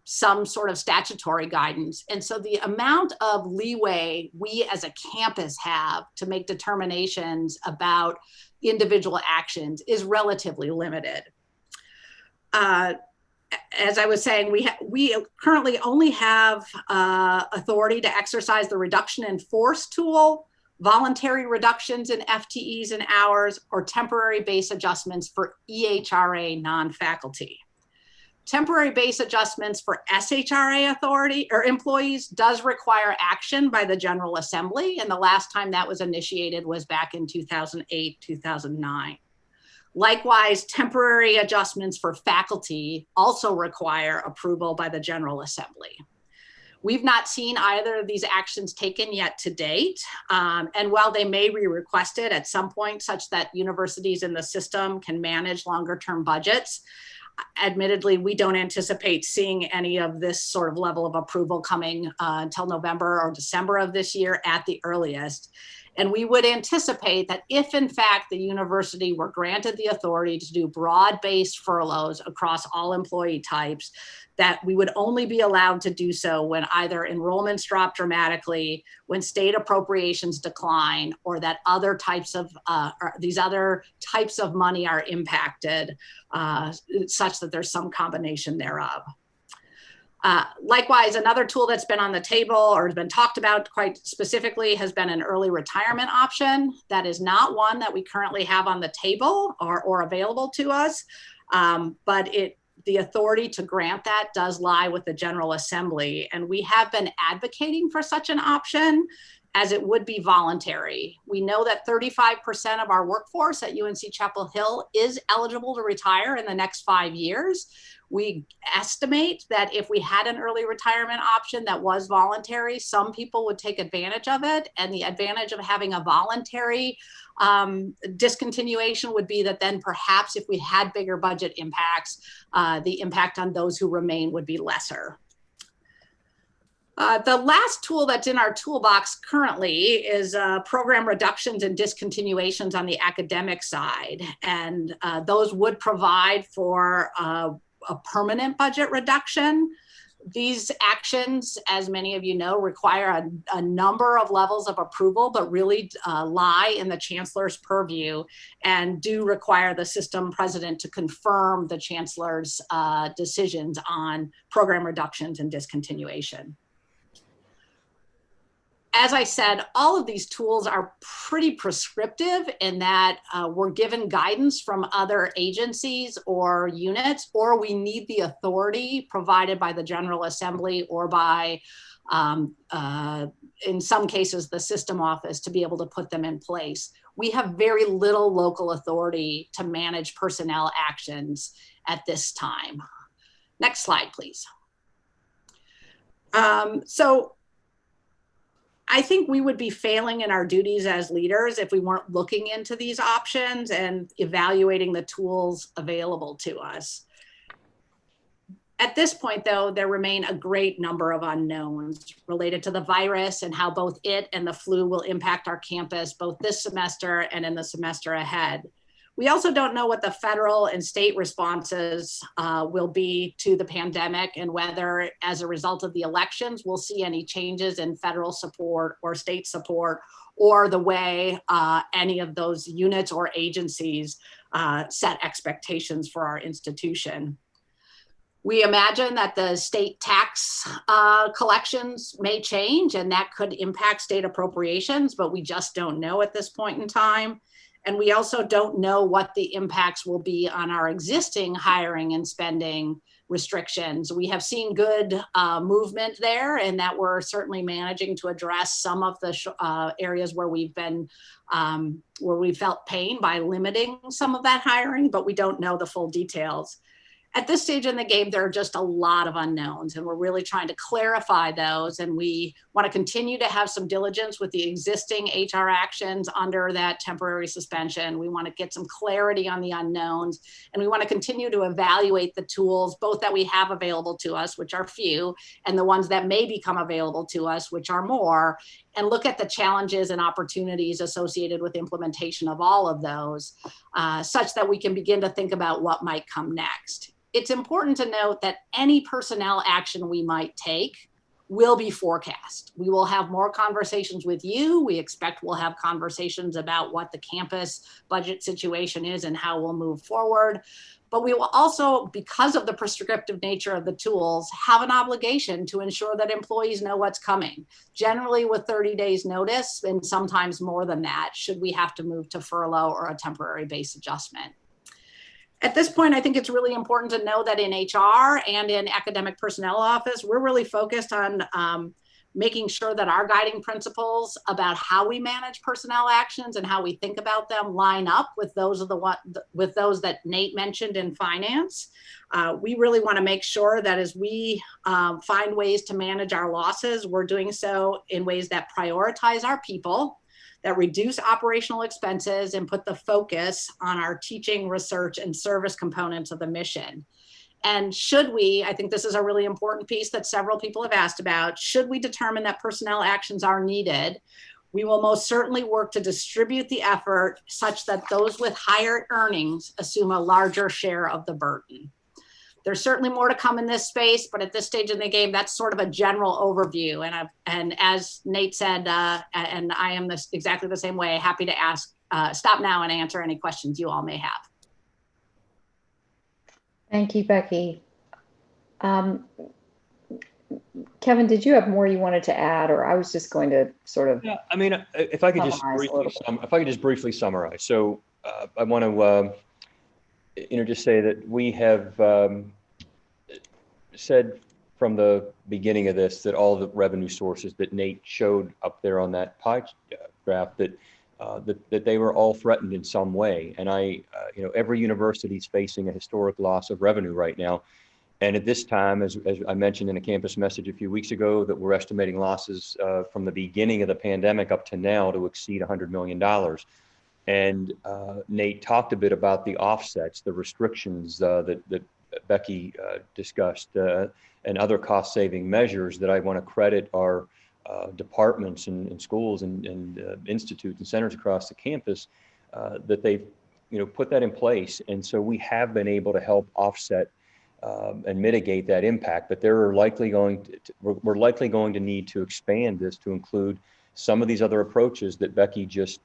some sort of statutory guidance. And so the amount of leeway we as a campus have to make determinations about individual actions is relatively limited. As I was saying, we currently only have authority to exercise the reduction in force tool, voluntary reductions in FTEs and hours, or temporary base adjustments for EHRA non-faculty. Temporary base adjustments for SHRA authority or employees does require action by the General Assembly, and the last time that was initiated was back in 2008, 2009. Likewise, temporary adjustments for faculty also require approval by the General Assembly. We've not seen either of these actions taken yet to date. And while they may be requested at some point such that universities in the system can manage longer term budgets, admittedly, we don't anticipate seeing any of this sort of level of approval coming until November or December of this year at the earliest. And we would anticipate that if in fact the university were granted the authority to do broad-based furloughs across all employee types, that we would only be allowed to do so when either enrollments drop dramatically, when state appropriations decline, or that other types of these other types of money are impacted such that there's some combination thereof. Likewise, another tool that's been on the table or has been talked about quite specifically has been an early retirement option. That is not one that we currently have on the table or available to us, but the authority to grant that does lie with the General Assembly. And we have been advocating for such an option as it would be voluntary. We know that 35% of our workforce at UNC-Chapel Hill is eligible to retire in the next 5 years. We estimate that if we had an early retirement option that was voluntary, some people would take advantage of it. And the advantage of having a voluntary discontinuation would be that then perhaps if we had bigger budget impacts, the impact on those who remain would be lesser. The last tool that's in our toolbox currently is program reductions and discontinuations on the academic side. And those would provide for a permanent budget reduction. These actions, as many of you know, require a number of levels of approval, but really lie in the chancellor's purview and do require the system president to confirm the chancellor's decisions on program reductions and discontinuation. As I said, all of these tools are pretty prescriptive in that we're given guidance from other agencies or units, or we need the authority provided by the General Assembly or by, in some cases, the system office to be able to put them in place. We have very little local authority to manage personnel actions at this time. Next slide, please. So I think we would be failing in our duties as leaders if we weren't looking into these options and evaluating the tools available to us. At this point, though, there remain a great number of unknowns related to the virus and how both it and the flu will impact our campus, both this semester and in the semester ahead. We also don't know what the federal and state responses will be to the pandemic and whether, as a result of the elections, we'll see any changes in federal support or state support or the way any of those units or agencies set expectations for our institution. We imagine that the state tax collections may change and that could impact state appropriations, but we just don't know at this point in time. And we also don't know what the impacts will be on our existing hiring and spending restrictions. We have seen good movement there, and that we're certainly managing to address some of the areas where we've been, where we felt pain by limiting some of that hiring, but we don't know the full details. At this stage in the game, there are just a lot of unknowns, and we're really trying to clarify those. And we want to continue to have some diligence with the existing HR actions under that temporary suspension. We want to get some clarity on the unknowns, and we want to continue to evaluate the tools, both that we have available to us, which are few, and the ones that may become available to us, which are more, and look at the challenges and opportunities associated with implementation of all of those, such that we can begin to think about what might come next. It's important to note that any personnel action we might take will be forecast. We will have more conversations with you. We expect we'll have conversations about what the campus budget situation is and how we'll move forward. But we will also, because of the prescriptive nature of the tools, have an obligation to ensure that employees know what's coming, generally with 30 days notice, and sometimes more than that, should we have to move to furlough or a temporary base adjustment. At this point, I think it's really important to know that in HR and in academic personnel office, we're really focused on making sure that our guiding principles about how we manage personnel actions and how we think about them line up with those that Nate mentioned in finance. We really want to make sure that as we find ways to manage our losses, we're doing so in ways that prioritize our people, that reduce operational expenses, and put the focus on our teaching, research, and service components of the mission. And should we, I think this is a really important piece that several people have asked about, should we determine that personnel actions are needed, we will most certainly work to distribute the effort such that those with higher earnings assume a larger share of the burden. There's certainly more to come in this space, but at this stage in the game, that's sort of a general overview. And as Nate said, and I am exactly the same way, happy to stop now and answer any questions you all may have. Thank you, Becky. Kevin, did you have more you wanted to add, or I was just going to sort of? Yeah, I mean, if I could just briefly summarize. So I want to, just say that we have said from the beginning of this that all the revenue sources that Nate showed up there on that pie graph that they were all threatened in some way. And every university is facing a historic loss of revenue right now. And at this time, as I mentioned in a campus message a few weeks ago, that we're estimating losses from the beginning of the pandemic up to now to exceed $100 million. And Nate talked a bit about the offsets, the restrictions that Becky discussed, and other cost-saving measures that I want to credit our departments and schools and institutes and centers across the campus that they've put that in place. And so we have been able to help offset and mitigate that impact. But we're likely going to need to expand this to include some of these other approaches that Becky just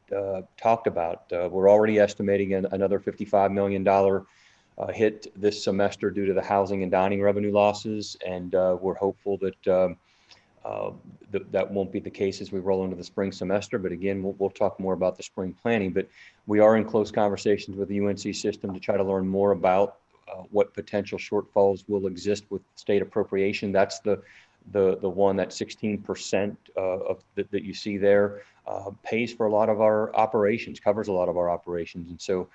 talked about. We're already estimating another $55 million hit this semester due to the housing and dining revenue losses, and we're hopeful that that won't be the case as we roll into the spring semester. But again, we'll talk more about the spring planning. But we are in close conversations with the UNC system to try to learn more about what potential shortfalls will exist with state appropriation. That's the one that 16% that you see there pays for a lot of our operations, covers a lot of our operations. And so,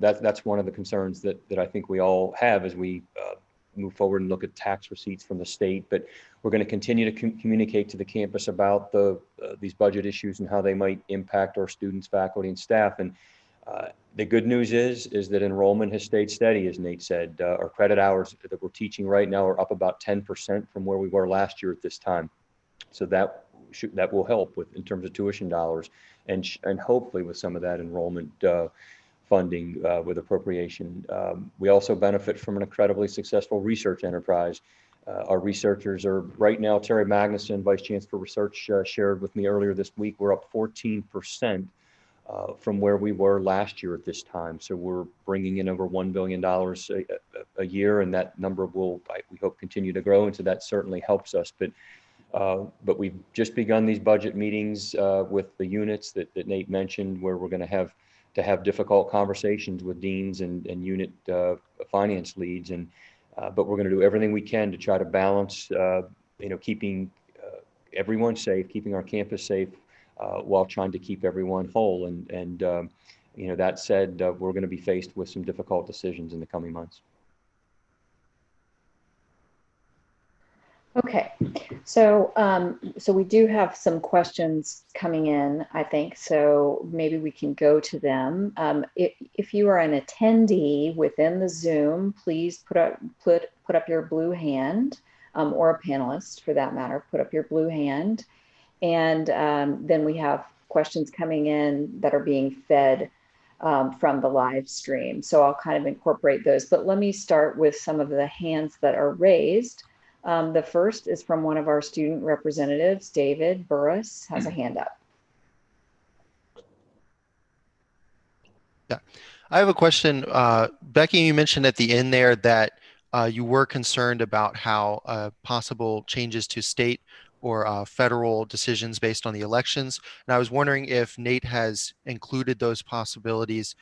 that's one of the concerns that I think we all have as we move forward and look at tax receipts from the state. But we're going to continue to communicate to the campus about these budget issues and how they might impact our students, faculty, and staff. And the good news is that enrollment has stayed steady, as Nate said. Our credit hours that we're teaching right now are up about 10% from where we were last year at this time. So that will help in terms of tuition dollars, and hopefully with some of that enrollment funding with appropriation. We also benefit from an incredibly successful research enterprise. Our researchers are right now, Terry Magnuson, Vice Chancellor for Research, shared with me earlier this week, we're up 14% from where we were last year at this time. So we're bringing in over $1 billion a year, and that number will, we hope, continue to grow. And so that certainly helps us. But we've just begun these budget meetings with the units that Nate mentioned, where we're going to have difficult conversations with deans and unit finance leads. But we're going to do everything we can to try to balance, keeping everyone safe, keeping our campus safe, while trying to keep everyone whole. And that said, we're going to be faced with some difficult decisions in the coming months. Okay, so we do have some questions coming in, I think, so maybe we can go to them. If you are an attendee within the Zoom, please put up your blue hand, or a panelist for that matter, put up your blue hand. And then we have questions coming in that are being fed from the live stream. So I'll kind of incorporate those, but let me start with some of the hands that are raised. The first is from one of our student representatives, David Burris has a hand up. Yeah, I have a question. Becky, you mentioned at the end there that you were concerned about how possible changes to state or federal decisions based on the elections. And I was wondering if Nate has included those possibilities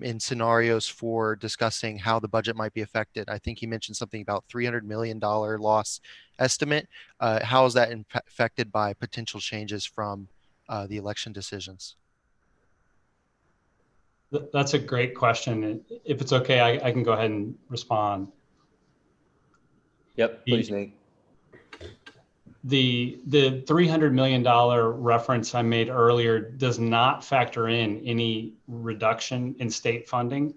in scenarios for discussing how the budget might be affected. I think he mentioned something about $300 million loss estimate. How is that affected by potential changes from the election decisions? That's a great question. If it's okay, I can go ahead and respond. Yep, please, Nate. The $300 million reference I made earlier does not factor in any reduction in state funding.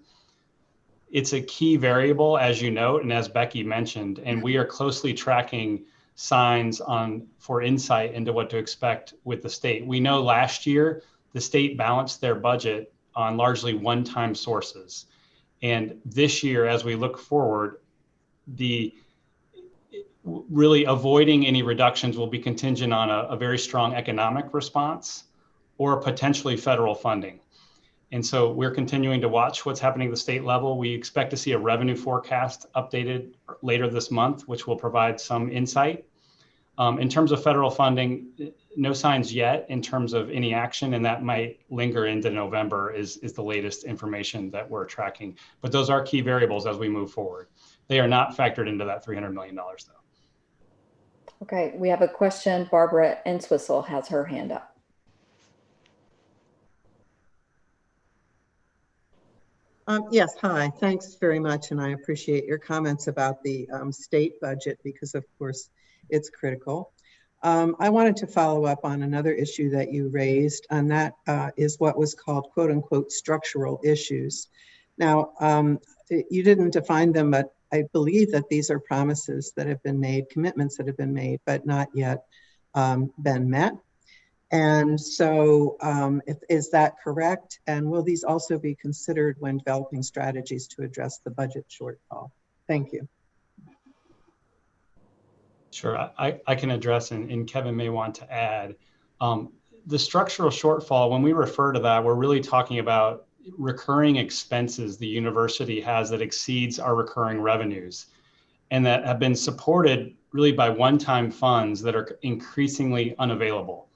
It's a key variable, as you note, and as Becky mentioned, and we are closely tracking signs for insight into what to expect with the state. We know last year, the state balanced their budget on largely one-time sources. And this year, as we look forward, really avoiding any reductions will be contingent on a very strong economic response or potentially federal funding. And so we're continuing to watch what's happening at the state level. We expect to see a revenue forecast updated later this month, which will provide some insight. In terms of federal funding, no signs yet in terms of any action, and that might linger into November is the latest information that we're tracking. But those are key variables as we move forward. They are not factored into that $300 million though. Okay, we have a question. Barbara Entwistle has her hand up. Yes, hi, thanks very much. And I appreciate your comments about the state budget because of course it's critical. I wanted to follow up on another issue that you raised, and that is what was called quote unquote structural issues. Now, you didn't define them, but I believe that these are promises that have been made, commitments that have been made, but not yet been met. And so is that correct? And will these also be considered when developing strategies to address the budget shortfall? Thank you. Sure, I can address, and Kevin may want to add. The structural shortfall, when we refer to that, we're really talking about recurring expenses the university has that exceeds our recurring revenues and that have been supported really by one-time funds that are increasingly unavailable.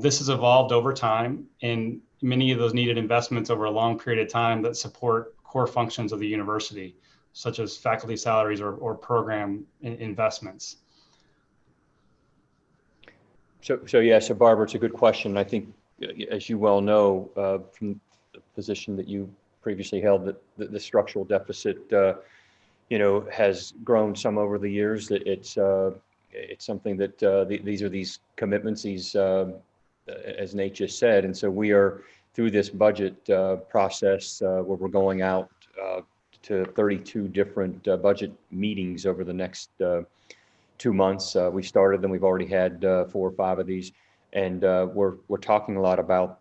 This has evolved over time, and many of those needed investments over a long period of time that support core functions of the university, such as faculty salaries or program investments. So Barbara, it's a good question. I think, as you well know, from the position that you previously held, that the structural deficit, has grown some over the years. That it's something that these commitments, as Nate just said, and so we are through this budget process where we're going out to 32 different budget meetings over the next 2 months. We started them. We've already had 4 or 5 of these, and we're talking a lot about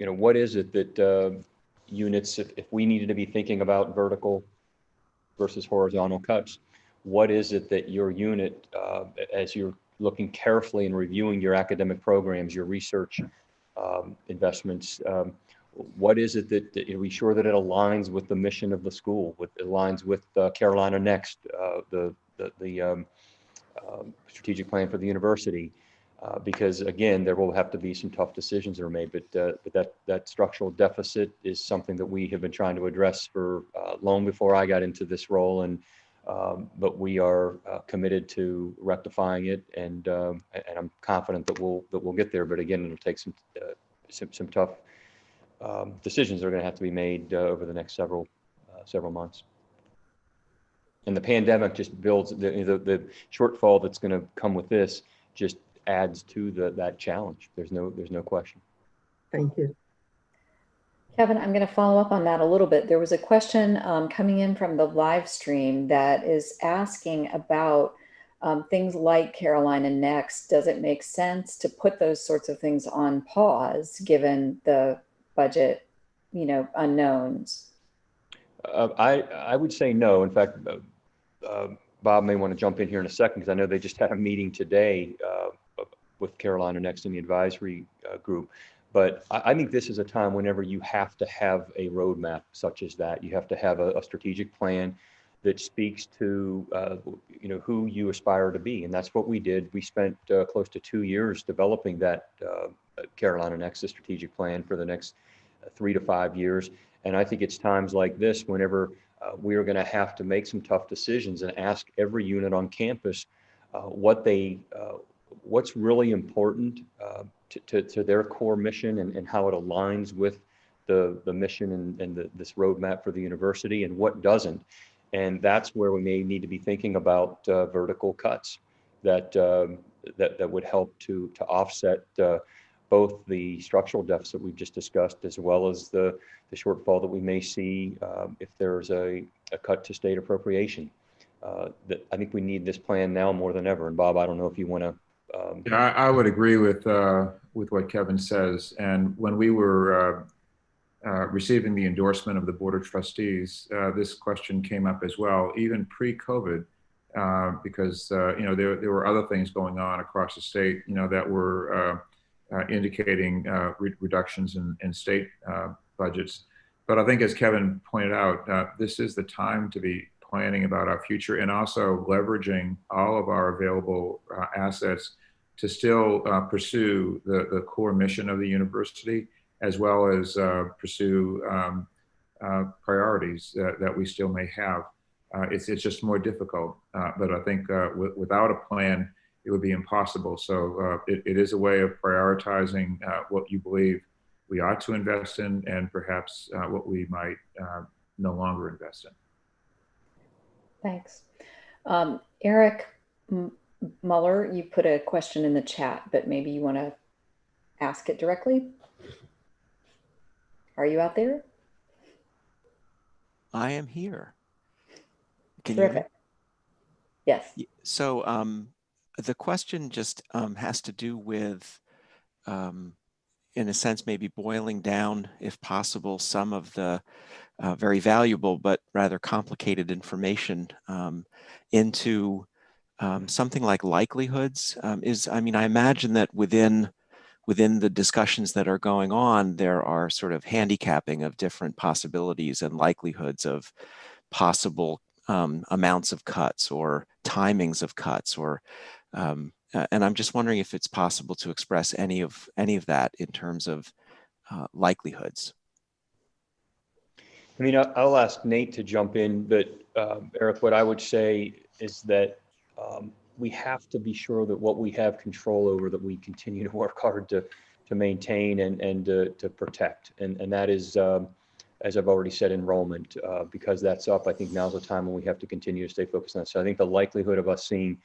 what is it that units, if we needed to be thinking about vertical versus horizontal cuts, what is it that your unit, as you're looking carefully and reviewing your academic programs, your research investments, what is it that are we sure that it aligns with the mission of the school, aligns with Carolina Next, the strategic plan for the university? Because again, there will have to be some tough decisions that are made, but that structural deficit is something that we have been trying to address for long before I got into this role, and but we are committed to rectifying it, and I'm confident that we'll get there. But again, it'll take some tough decisions that are going to have to be made over the next several months. And the pandemic just builds the shortfall that's going to come with this. Just adds to that challenge. There's no question. Thank you. Kevin, I'm going to follow up on that a little bit. There was a question coming in from the live stream that is asking about things like Carolina Next, does it make sense to put those sorts of things on pause given the budget, unknowns? I would say no. In fact, Bob may want to jump in here in a second because I know they just had a meeting today with Carolina Next in the advisory group. But I think this is a time whenever you have to have a roadmap such as that. You have to have a strategic plan that speaks to who you aspire to be, and that's what we did. We spent close to 2 years developing that Carolina Next strategic plan for the next 3 to 5 years. And I think it's times like this whenever we are going to have to make some tough decisions and ask every unit on campus what's really important to their core mission and how it aligns with the mission and this roadmap for the university and what doesn't. And that's where we may need to be thinking about vertical cuts that would help to offset both the structural deficit we've just discussed, as well as the shortfall that we may see if there's a cut to state appropriation. That I think we need this plan now more than ever. And Bob, I don't know if you want to. Yeah, I would agree with what Kevin says. And when we were receiving the endorsement of the Board of Trustees, this question came up as well, even pre-COVID, because there were other things going on across the state, that were indicating reductions in state budgets. But I think, as Kevin pointed out, this is the time to be planning about our future and also leveraging all of our available assets to still pursue the core mission of the university, as well as pursue priorities that we still may have. It's just more difficult, but I think without a plan, it would be impossible. So it is a way of prioritizing what you believe we ought to invest in and perhaps what we might no longer invest in. Thanks. Eric Muller, you put a question in the chat, but maybe you want to ask it directly. Are you out there? I am here. Can Terrific. you hear me? Yes. So the question just has to do with, in a sense, maybe boiling down, if possible, some of the very valuable but rather complicated information into something like likelihoods. I imagine that within the discussions that are going on, there are sort of handicapping of different possibilities and likelihoods of possible amounts of cuts or timings of cuts, or and I'm just wondering if it's possible to express any of that in terms of likelihoods. I'll ask Nate to jump in, but Eric, what I would say is that we have to be sure that what we have control over, that we continue to work hard to maintain and to protect. And that is, as I've already said, enrollment, because that's up. I think now's the time when we have to continue to stay focused on that. So I think the likelihood of us seeing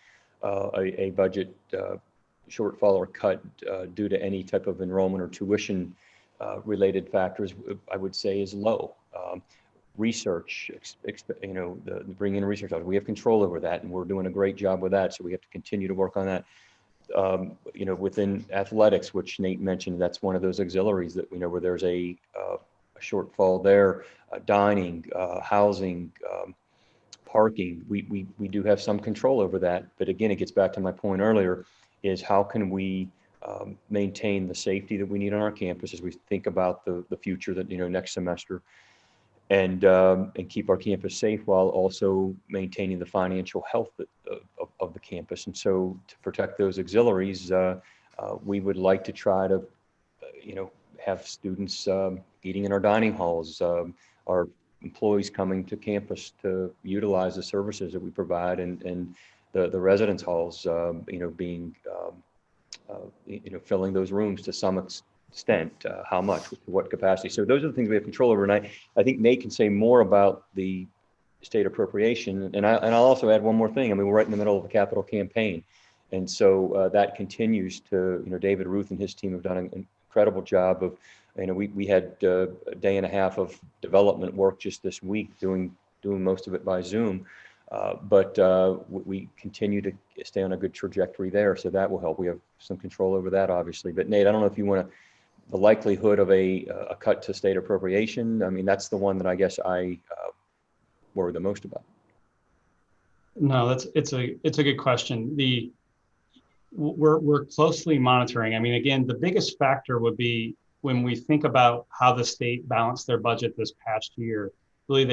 a budget shortfall or cut due to any type of enrollment or tuition related factors, I would say, is low. Research, the bring in research, we have control over that, and we're doing a great job with that. So we have to continue to work on that. Within athletics, which Nate mentioned, that's one of those auxiliaries that we know where there's a shortfall there. Dining, housing, parking, we do have some control over that. But again, it gets back to my point earlier, is how can we maintain the safety that we need on our campus as we think about the future that, next semester, and keep our campus safe while also maintaining the financial health of the campus. And so to protect those auxiliaries, we would like to try to, have students eating in our dining halls, our employees coming to campus to utilize the services that we provide, and the residence halls, being, filling those rooms to some extent, how much, what capacity. So those are the things we have control over. And I think Nate can say more about the state appropriation. And I'll also add one more thing. We're right in the middle of a capital campaign. And so that continues to, David Ruth and his team have done an incredible job of, we had a day and a half of development work just this week, doing most of it by Zoom. But we continue to stay on a good trajectory there, so that will help. We have some control over that, obviously. But Nate, I don't know if you want to, the likelihood of a cut to state appropriation. I mean, that's the one that I guess I worry the most about. No, it's a good question. We're closely monitoring. I mean, again, the biggest factor would be when we think about how the state balanced their budget this past year. Really,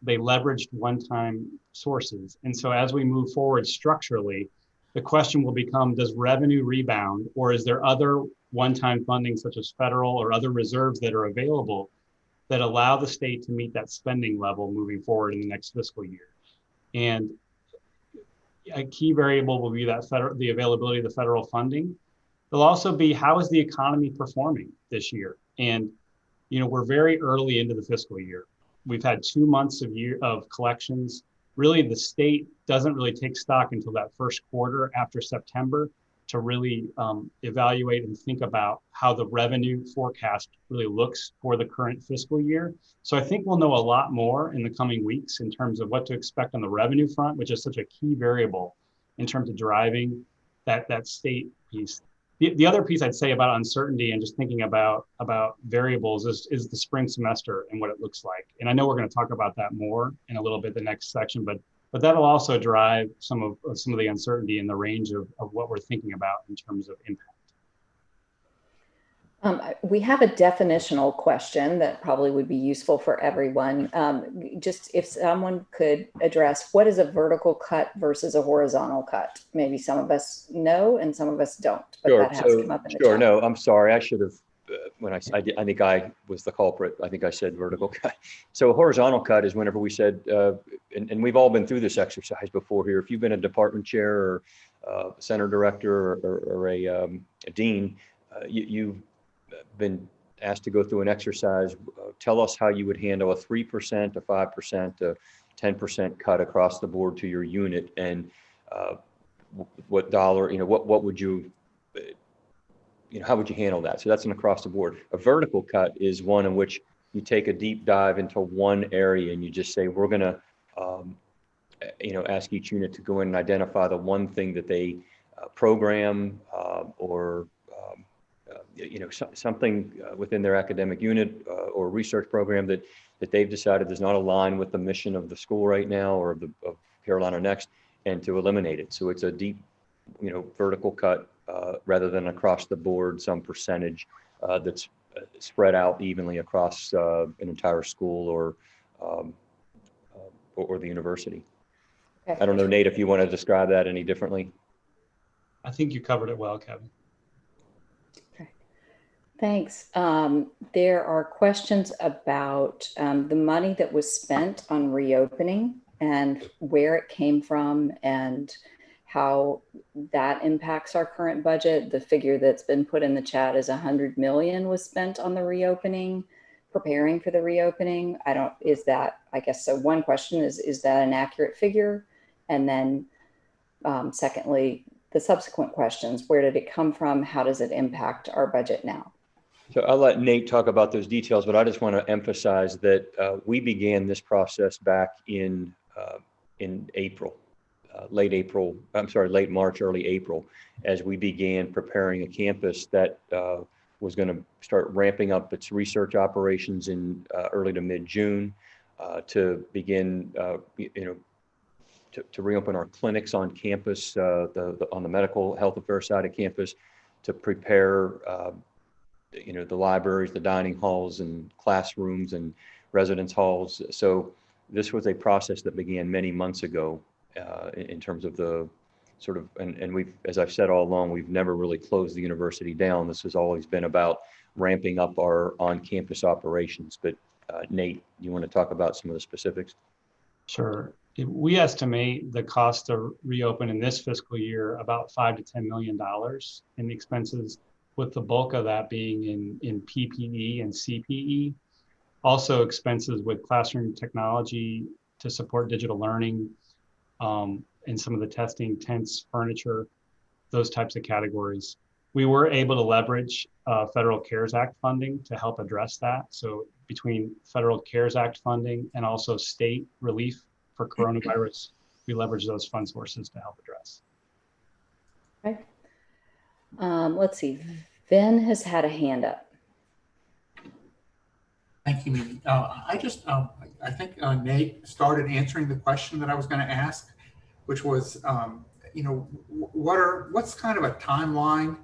they leveraged one-time sources, and so as we move forward structurally, the question will become: does revenue rebound, or is there other one-time funding, such as federal or other reserves that are available, that allow the state to meet that spending level moving forward in the next fiscal year? And a key variable will be that the availability of the federal funding. There'll also be, how is the economy performing this year? And we're very early into the fiscal year. We've had 2 months of collections. Really, the state doesn't really take stock until that first quarter after September to really evaluate and think about how the revenue forecast really looks for the current fiscal year. So I think we'll know a lot more in the coming weeks in terms of what to expect on the revenue front, which is such a key variable in terms of driving that state piece. The other piece I'd say about uncertainty and just thinking about variables is the spring semester and what it looks like. And I know we're going to talk about that more in a little bit the next section, but that'll also drive some of the uncertainty in the range of what we're thinking about in terms of impact. We have a definitional question that probably would be useful for everyone. Just if someone could address, what is a vertical cut versus a horizontal cut? Maybe some of us know and some of us don't, but Sure. that has come up in the chat. No, I'm sorry. I should have, when I think I was the culprit. I think I said vertical cut. So a horizontal cut is whenever we said, and we've all been through this exercise before here. If you've been a department chair or center director or a dean, you've been asked to go through an exercise. Tell us how you would handle a 3%, a 5%, a 10% cut across the board to your unit, and what dollar, what would you, how would you handle that? So that's an across the board. A vertical cut is one in which you take a deep dive into one area and you just say, we're going to, ask each unit to go in and identify the one thing that they program or something within their academic unit or research program that they've decided does not align with the mission of the school right now or of Carolina Next, and to eliminate it. So it's a deep, vertical cut rather than across the board, some percentage that's spread out evenly across an entire school or the university. Okay. I don't know, Nate, if you want to describe that any differently. I think you covered it well, Kevin. Thanks. There are questions about the money that was spent on reopening and where it came from and how that impacts our current budget. The figure that's been put in the chat is 100 million was spent on the reopening, preparing for the reopening. I guess, so one question is that an accurate figure? And then secondly, the subsequent questions, where did it come from? How does it impact our budget now? So I'll let Nate talk about those details, but I just want to emphasize that we began this process back in April, late March, early April, as we began preparing a campus that was going to start ramping up its research operations in early to mid-June to begin, to reopen our clinics on campus, on the medical health affairs side of campus, to prepare the libraries, the dining halls and classrooms and residence halls. So this was a process that began many months ago in terms of the sort of, and we've, as I've said all along, we've never really closed the university down. This has always been about ramping up our on-campus operations. But Nate, you want to talk about some of the specifics? Sure. We estimate the cost to reopen in this fiscal year about $5 to $10 million in the expenses, with the bulk of that being in PPE and CPE. Also expenses with classroom technology to support digital learning, and some of the testing, tents, furniture, those types of categories. We were able to leverage Federal CARES Act funding to help address that. So between Federal CARES Act funding and also state relief for coronavirus we leverage those fund sources to help address. Okay. Let's see. Vin has had a hand up. Thank you, Mimi. I think Nate started answering the question that I was going to ask, which was, what's kind of a timeline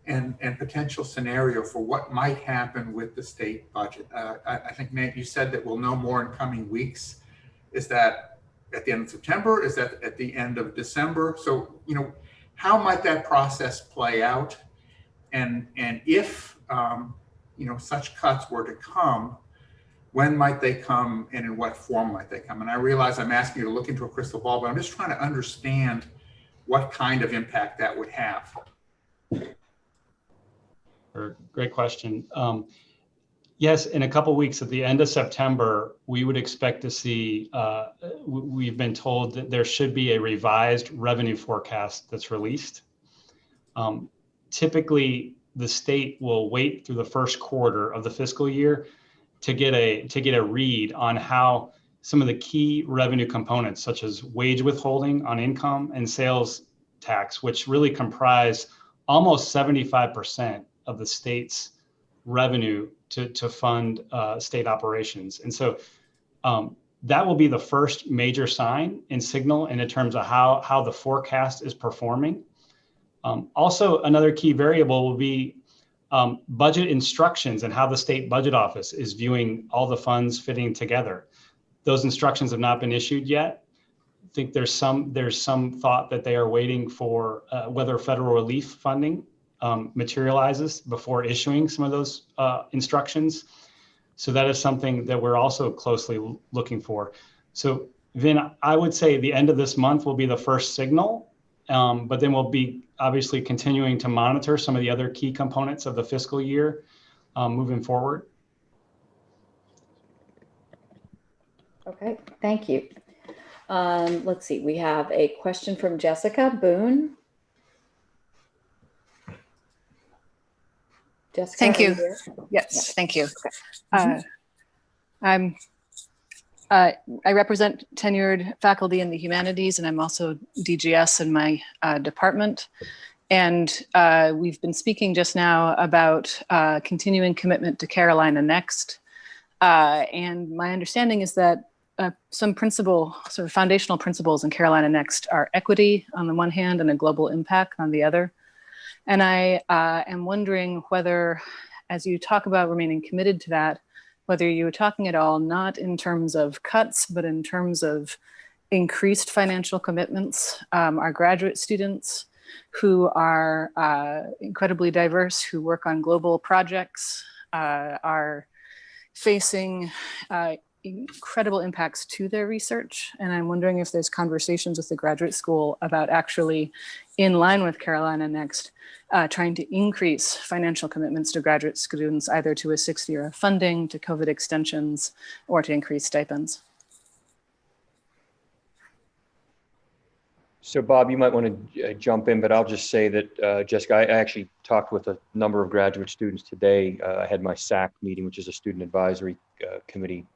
and potential scenario for what might happen with the state budget? I think, Nate, you said that we'll know more in coming weeks. Is that at the end of September? Is that at the end of December? So, how might that process play out? And if such cuts were to come, when might they come and in what form might they come? And I realize I'm asking you to look into a crystal ball, but I'm just trying to understand what kind of impact that would have. Great question. Yes, in a couple of weeks, at the end of September, we would expect to see, we've been told that there should be a revised revenue forecast that's released. Typically, the state will wait through the first quarter of the fiscal year to get a read on how some of the key revenue components, such as wage withholding on income and sales tax, which really comprise almost 75% of the state's revenue to fund state operations. And so that will be the first major sign and signal in terms of how the forecast is performing. Also, another key variable will be budget instructions and how the state budget office is viewing all the funds fitting together. Those instructions have not been issued yet. I think there's some thought that they are waiting for whether federal relief funding materializes before issuing some of those instructions. So that is something that we're also closely looking for. So Vin, I would say the end of this month will be the first signal, but then we'll be obviously continuing to monitor some of the other key components of the fiscal year moving forward. Okay, thank you. Let's see, we have a question from Jessica Boone. Jessica, thank you. Yes, yeah. Thank you. Okay. I represent tenured faculty in the humanities, and I'm also DGS in my department. And we've been speaking just now about continuing commitment to Carolina Next. And my understanding is that some sort of foundational principles in Carolina Next are equity on the one hand and a global impact on the other. And I am wondering whether, as you talk about remaining committed to that, whether you were talking at all, not in terms of cuts, but in terms of increased financial commitments. Our graduate students who are incredibly diverse, who work on global projects, are facing incredible impacts to their research. And I'm wondering if there's conversations with the graduate school about actually, in line with Carolina Next, trying to increase financial commitments to graduate students, either to a 6th year of funding, to COVID extensions, or to increase stipends. So Bob, you might want to jump in, but I'll just say that, Jessica, I actually talked with a number of graduate students today. I had my SAC meeting, which is a student advisory committee,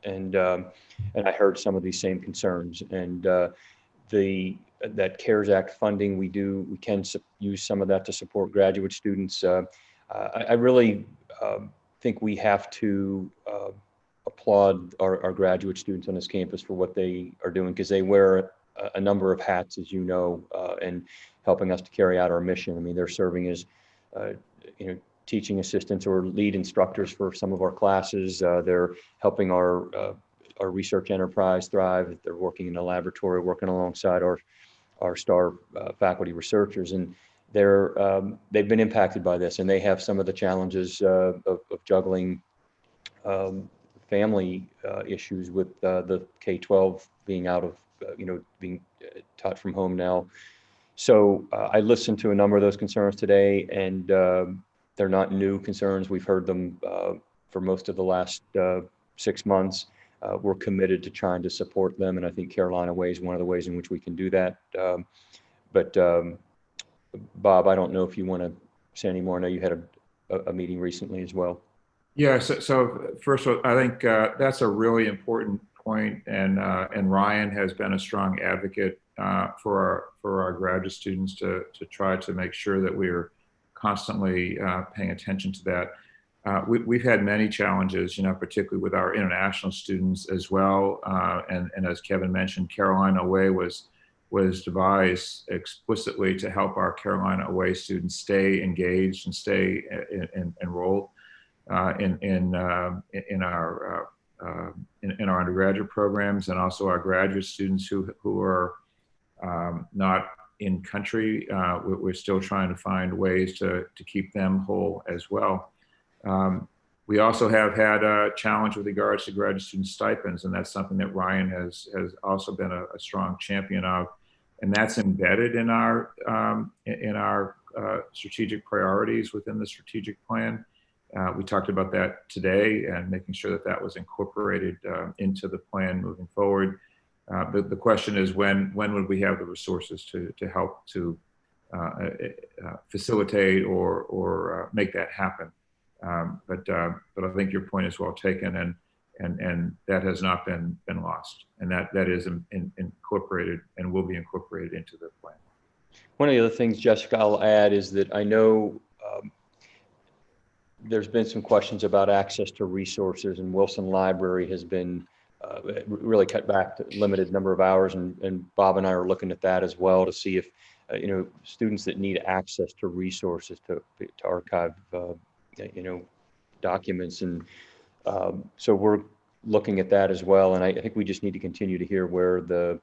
and I heard some of these same concerns. And that CARES Act funding, we can use some of that to support graduate students. I really think we have to applaud our graduate students on this campus for what they are doing, because they wear a number of hats, as you know, and helping us to carry out our mission. I mean, they're serving as, teaching assistants or lead instructors for some of our classes. They're helping our research enterprise thrive. They're working in the laboratory, working alongside our star faculty researchers, and they've been impacted by this, and they have some of the challenges of juggling family issues with the K-12 being out of being taught from home now. So I listened to a number of those concerns today, and they're not new concerns. We've heard them for most of the last 6 months. We're committed to trying to support them, and I think Carolina Way is one of the ways in which we can do that. But Bob, I don't know if you want to say any more. I know you had a meeting recently as well. Yeah, so first of all, I think that's a really important point, and Ryan has been a strong advocate for our graduate students to try to make sure that we are constantly paying attention to that. We've had many challenges, particularly with our international students as well. And as Kevin mentioned, Carolina Away was devised explicitly to help our Carolina Away students stay engaged and stay enrolled in our undergraduate programs, and also our graduate students who are not in country. We're still trying to find ways to keep them whole as well. We also have had a challenge with regards to graduate student stipends, and that's something that Ryan has also been a strong champion of, and that's embedded in our strategic priorities within the strategic plan. We talked about that today and making sure that that was incorporated into the plan moving forward. The question is when would we have the resources to help to facilitate or make that happen? But I think your point is well taken, and that has not been lost, and that is incorporated and will be incorporated into the plan. One of the other things, Jessica, I'll add is that I know there's been some questions about access to resources, and Wilson Library has been really cut back to limited number of hours, and Bob and I are looking at that as well to see if students that need access to resources to archive documents, and so we're looking at that as well. And I think we just need to continue to hear where the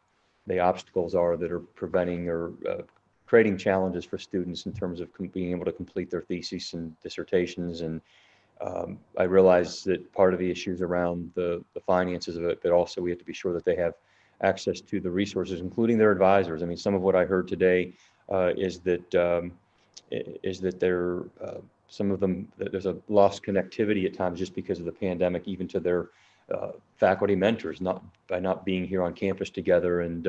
obstacles are that are preventing or creating challenges for students in terms of being able to complete their theses and dissertations. And I realize that part of the issues around the finances of it, but also we have to be sure that they have access to the resources, including their advisors. I mean, some of what I heard today is that there some of them, there's a lost connectivity at times just because of the pandemic, even to their faculty mentors, by not being here on campus together. And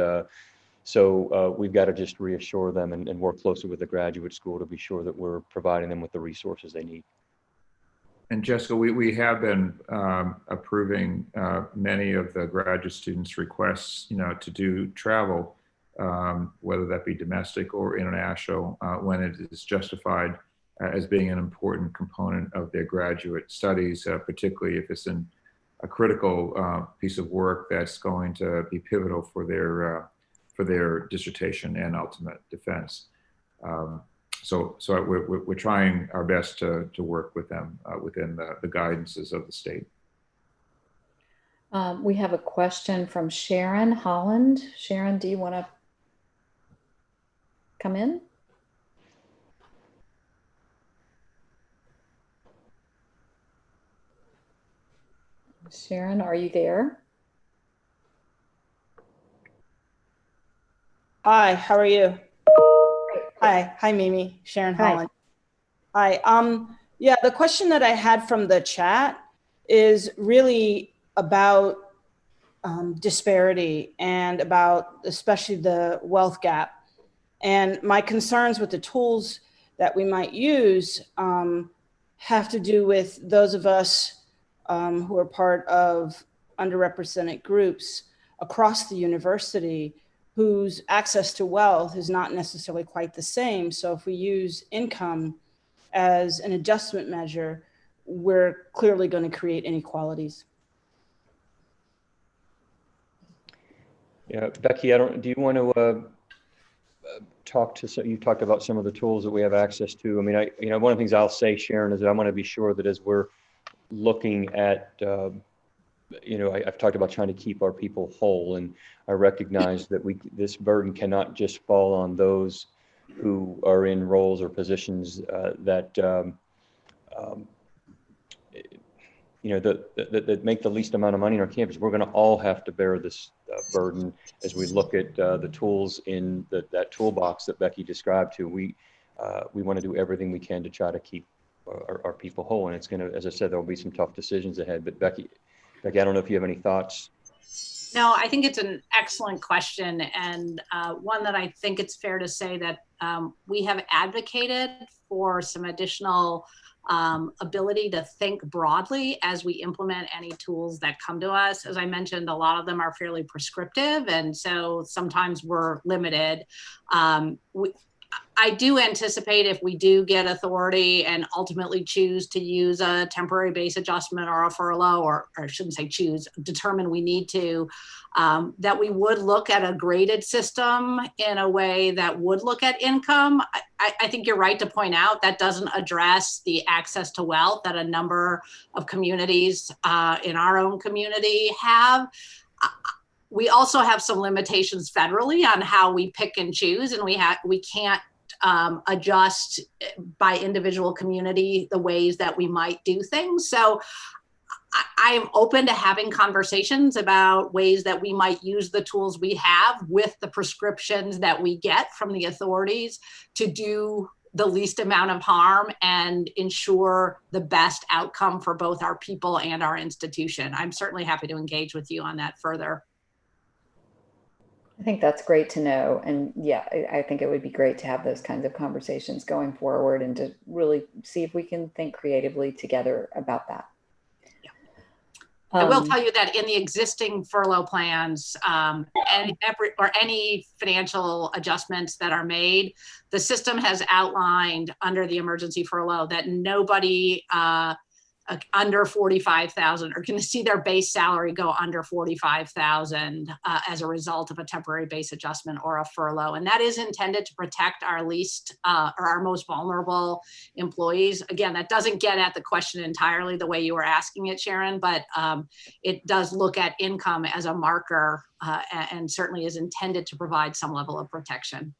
so we've got to just reassure them and work closely with the graduate school to be sure that we're providing them with the resources they need. And Jessica, we have been approving many of the graduate students' requests, to do travel, whether that be domestic or international, when it is justified as being an important component of their graduate studies, particularly if it's in a critical piece of work that's going to be pivotal for their dissertation and ultimate defense. So we're trying our best to work with them within the guidances of the state. We have a question from Sharon Holland. Sharon, do you want to come in? Sharon, are you there? Hi, how are you? Hi, Mimi, Sharon Holland. Hi. Yeah, the question that I had from the chat is really about disparity and about especially the wealth gap. And my concerns with the tools that we might use have to do with those of us who are part of underrepresented groups across the university whose access to wealth is not necessarily quite the same. So if we use income as an adjustment measure, we're clearly going to create inequalities. Yeah, Becky, do you want to you talked about some of the tools that we have access to. I mean, one of the things I'll say, Sharon, is I want to be sure that as we're looking at, I've talked about trying to keep our people whole, and I recognize that this burden cannot just fall on those who are in roles or positions that make the least amount of money on our campus. We're going to all have to bear this burden as we look at the tools in that toolbox that Becky described to. We want to do everything we can to try to keep our people whole, and it's going to, as I said, there will be some tough decisions ahead. But Becky, I don't know if you have any thoughts. No, I think it's an excellent question, and one that I think it's fair to say that we have advocated for some additional ability to think broadly as we implement any tools that come to us. As I mentioned, a lot of them are fairly prescriptive, and so sometimes we're limited. I do anticipate if we do get authority and ultimately choose to use a temporary base adjustment or a furlough, or I shouldn't say choose, determine we need to, that we would look at a graded system in a way that would look at income. I think you're right to point out that doesn't address the access to wealth that a number of communities in our own community have. We also have some limitations federally on how we pick and choose, and we can't adjust by individual community the ways that we might do things. So I am open to having conversations about ways that we might use the tools we have with the prescriptions that we get from the authorities to do the least amount of harm and ensure the best outcome for both our people and our institution. I'm certainly happy to engage with you on that further. I think that's great to know. And yeah, I think it would be great to have those kinds of conversations going forward and to really see if we can think creatively together about that. Yeah. I will tell you that in the existing furlough plans, any financial adjustments that are made, the system has outlined under the emergency furlough that nobody under 45,000 are going to see their base salary go under 45,000 as a result of a temporary base adjustment or a furlough. And that is intended to protect our least or our most vulnerable employees. Again, that doesn't get at the question entirely the way you were asking it, Sharon, but it does look at income as a marker and certainly is intended to provide some level of protection.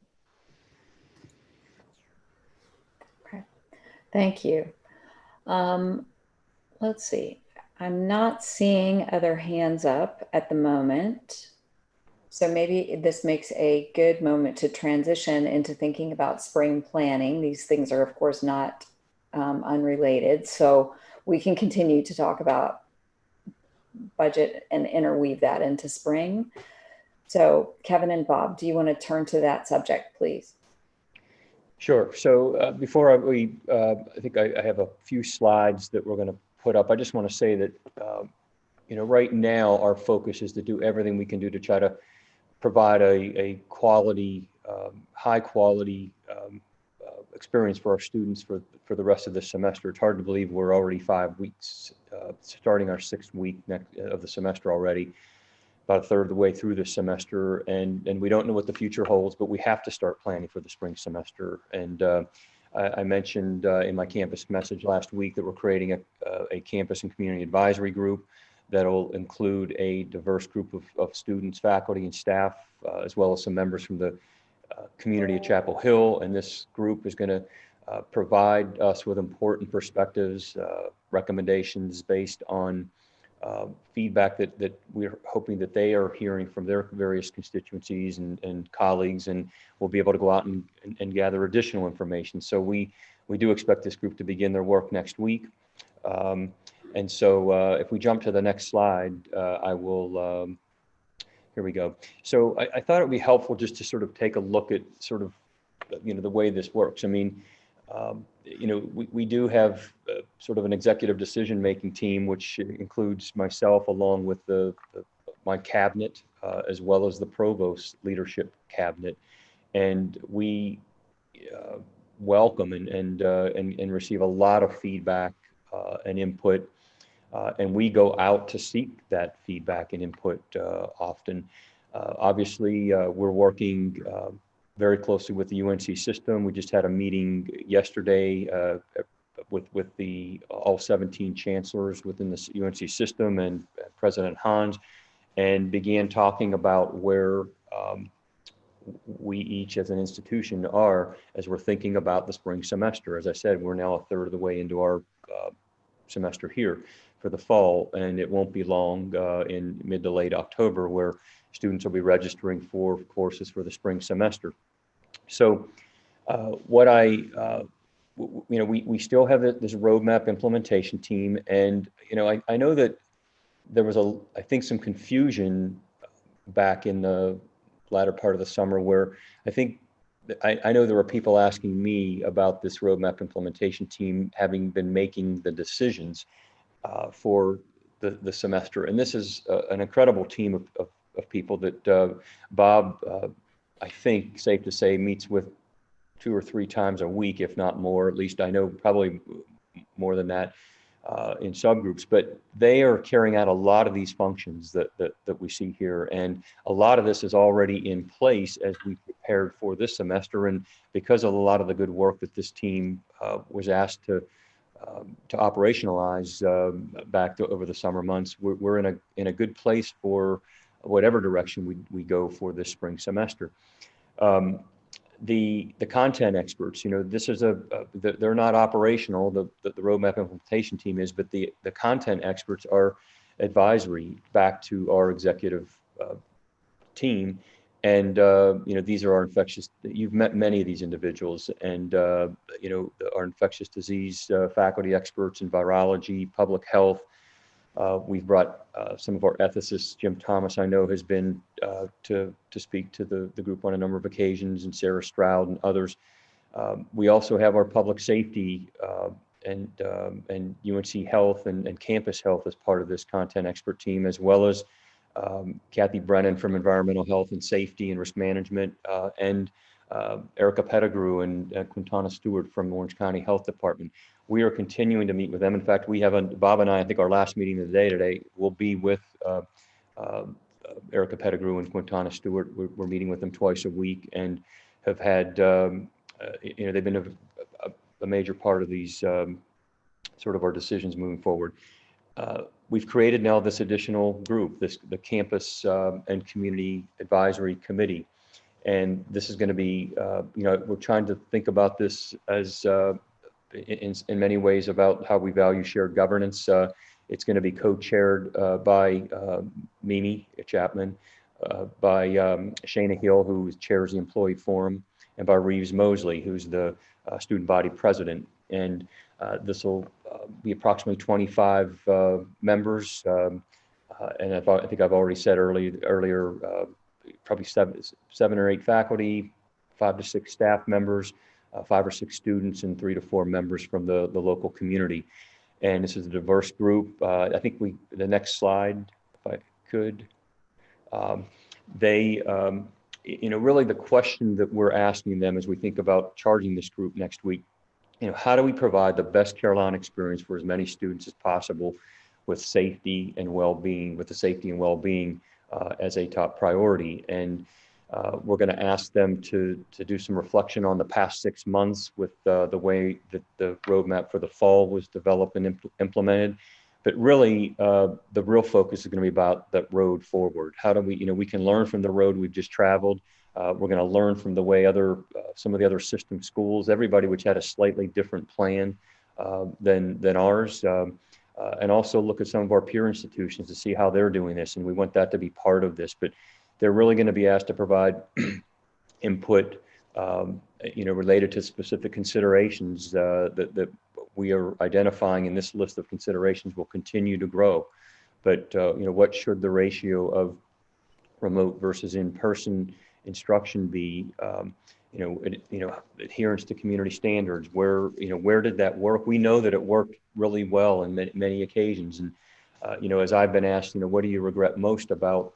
Okay, thank you. Let's see, I'm not seeing other hands up at the moment. So maybe this makes a good moment to transition into thinking about spring planning. These things are, of course, not unrelated. So we can continue to talk about budget and interweave that into spring. So Kevin and Bob, do you want to turn to that subject, please? Sure. So before I think I have a few slides that we're going to put up. I just want to say that, right now our focus is to do everything we can do to try to provide a quality, high quality experience for our students for the rest of the semester. It's hard to believe we're already 5 weeks, starting our 6th week of the semester already, about a third of the way through the semester, and we don't know what the future holds, but we have to start planning for the spring semester. And I mentioned in my campus message last week that we're creating a campus and community advisory group that'll include a diverse group of students, faculty, and staff, as well as some members from the community at Chapel Hill. And this group is going to provide us with important perspectives, recommendations based on feedback that we're hoping that they are hearing from their various constituencies and colleagues, and we'll be able to go out and gather additional information. So we do expect this group to begin their work next week. And so if we jump to the next slide, I will, here we go. So I thought it would be helpful just to sort of take a look at sort of, the way this works. I mean, we do have sort of an executive decision-making team, which includes myself along with my cabinet, as well as the provost leadership cabinet. And we welcome and receive a lot of feedback and input. And we go out to seek that feedback and input often. Obviously, we're working very closely with the UNC system. We just had a meeting yesterday with all 17 chancellors within the UNC system and President Hans, and began talking about where we each as an institution are as we're thinking about the spring semester. As I said, we're now a third of the way into our semester here for the fall, and it won't be long in mid to late October where students will be registering for courses for the spring semester. So we still have this roadmap implementation team, and I know that there was I think some confusion back in the latter part of the summer where I think I know there are people asking me about this roadmap implementation team having been making the decisions for the semester. And this is an incredible team of people that Bob, I think, safe to say, meets with 2 or 3 times a week, if not more. At least I know probably more than that in subgroups. But they are carrying out a lot of these functions that we see here. And a lot of this is already in place as we prepared for this semester. And because of a lot of the good work that this team was asked to operationalize back over the summer months, we're in a good place for whatever direction we go for this spring semester. The content experts, this is they're not operational, the roadmap implementation team is, but the content experts are advisory back to our executive team. And, these are our infectious, you've met many of these individuals, and, our infectious disease faculty experts in virology, public health. We've brought some of our ethicists. Jim Thomas, I know, has been to speak to the group on a number of occasions, and Sarah Stroud and others. We also have our public safety and UNC Health and campus health as part of this content expert team, as well as Kathy Brennan from Environmental Health and Safety and Risk Management, and Erica Pettigrew and Quintana Stewart from Orange County Health Department. We are continuing to meet with them. In fact, we have Bob and I think our last meeting of the day today will be with Erica Pettigrew and Quintana Stewart. We're meeting with them twice a week, and have had, they've been a major part of these sort of our decisions moving forward. We've created now this additional group, the Campus and Community Advisory Committee. And this is going to be, we're trying to think about this as in many ways about how we value shared governance. It's going to be co-chaired by Mimi Chapman, by Shana Hill, who chairs the Employee Forum, and by Reeves Mosley, who's the student body president. And this will be approximately 25 members. And I think I've already said earlier, probably seven or 8 faculty, 5 to 6 staff members, 5 or 6 students, and 3 to 4 members from the local community. And this is a diverse group. I think the next slide, if I could, really the question that we're asking them as we think about charging this group next week, how do we provide the best Carolina experience for as many students as possible with safety and well-being, as a top priority. And we're going to ask them to do some reflection on the past 6 months with the way that the roadmap for the fall was developed and implemented. But really, the real focus is going to be about that road forward. How do we can learn from the road we've just traveled. We're going to learn from the way some of the other system schools, everybody which had a slightly different plan than ours, and also look at some of our peer institutions to see how they're doing this. And we want that to be part of this, but they're really going to be asked to provide input, related to specific considerations that we are identifying, and this list of considerations will continue to grow. But what should the ratio of remote versus in-person instruction be? Adherence to community standards. Where did that work? We know that it worked really well in many occasions. And as I've been asked, what do you regret most about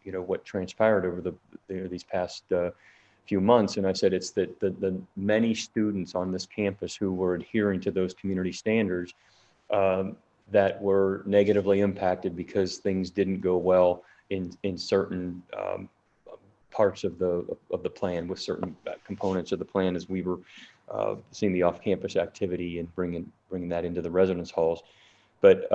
what transpired over these past few months? And I said it's that the many students on this campus who were adhering to those community standards that were negatively impacted because things didn't go well in certain parts of the plan, with certain components of the plan, as we were seeing the off-campus activity and bringing that into the residence halls. But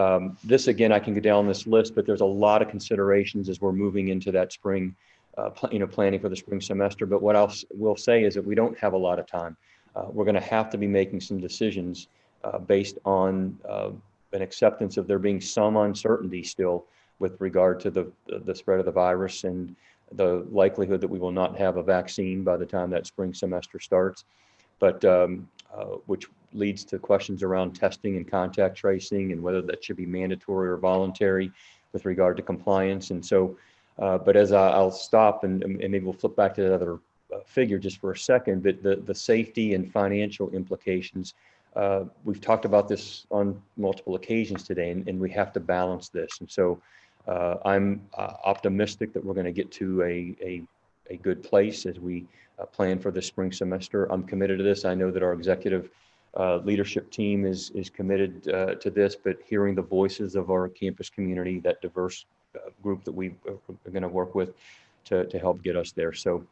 this, again, I can go down this list, but there's a lot of considerations as we're moving into that spring, planning for the spring semester. But what else we'll say is that we don't have a lot of time. We're going to have to be making some decisions based on an acceptance of there being some uncertainty still with regard to the spread of the virus and the likelihood that we will not have a vaccine by the time that spring semester starts, but which leads to questions around testing and contact tracing and whether that should be mandatory or voluntary with regard to compliance. And so, but as I'll stop and maybe we'll flip back to the other figure just for a second, but the safety and financial implications. We've talked about this on multiple occasions today, and we have to balance this. And so I'm optimistic that we're going to get to a good place as we plan for the spring semester. I'm committed to this. I know that our executive leadership team is committed to this, but hearing the voices of our campus community, that diverse group that we are going to work with to help get us there. So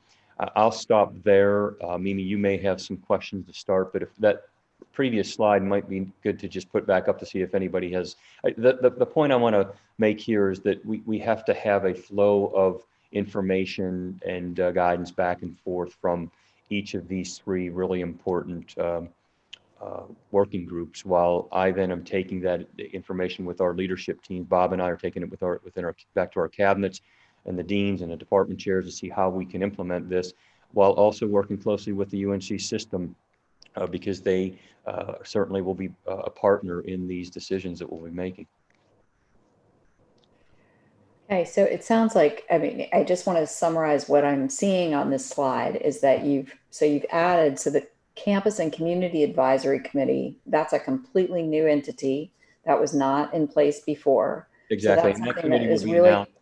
I'll stop there. Mimi, you may have some questions to start, but if that previous slide might be good to just put back up to see if anybody has. The point I want to make here is that we have to have a flow of information and guidance back and forth from each of these three really important working groups, while I then am taking that information with our leadership team. Bob and I are taking it back to our cabinets and the deans and the department chairs to see how we can implement this, while also working closely with the UNC system because they certainly will be a partner in these decisions that we'll be making. Okay, so it sounds like, I mean, I just want to summarize what I'm seeing on this slide is that you've added, so the Campus and Community Advisory Committee, that's a completely new entity that was not in place before. Exactly, So and that committee will be announced.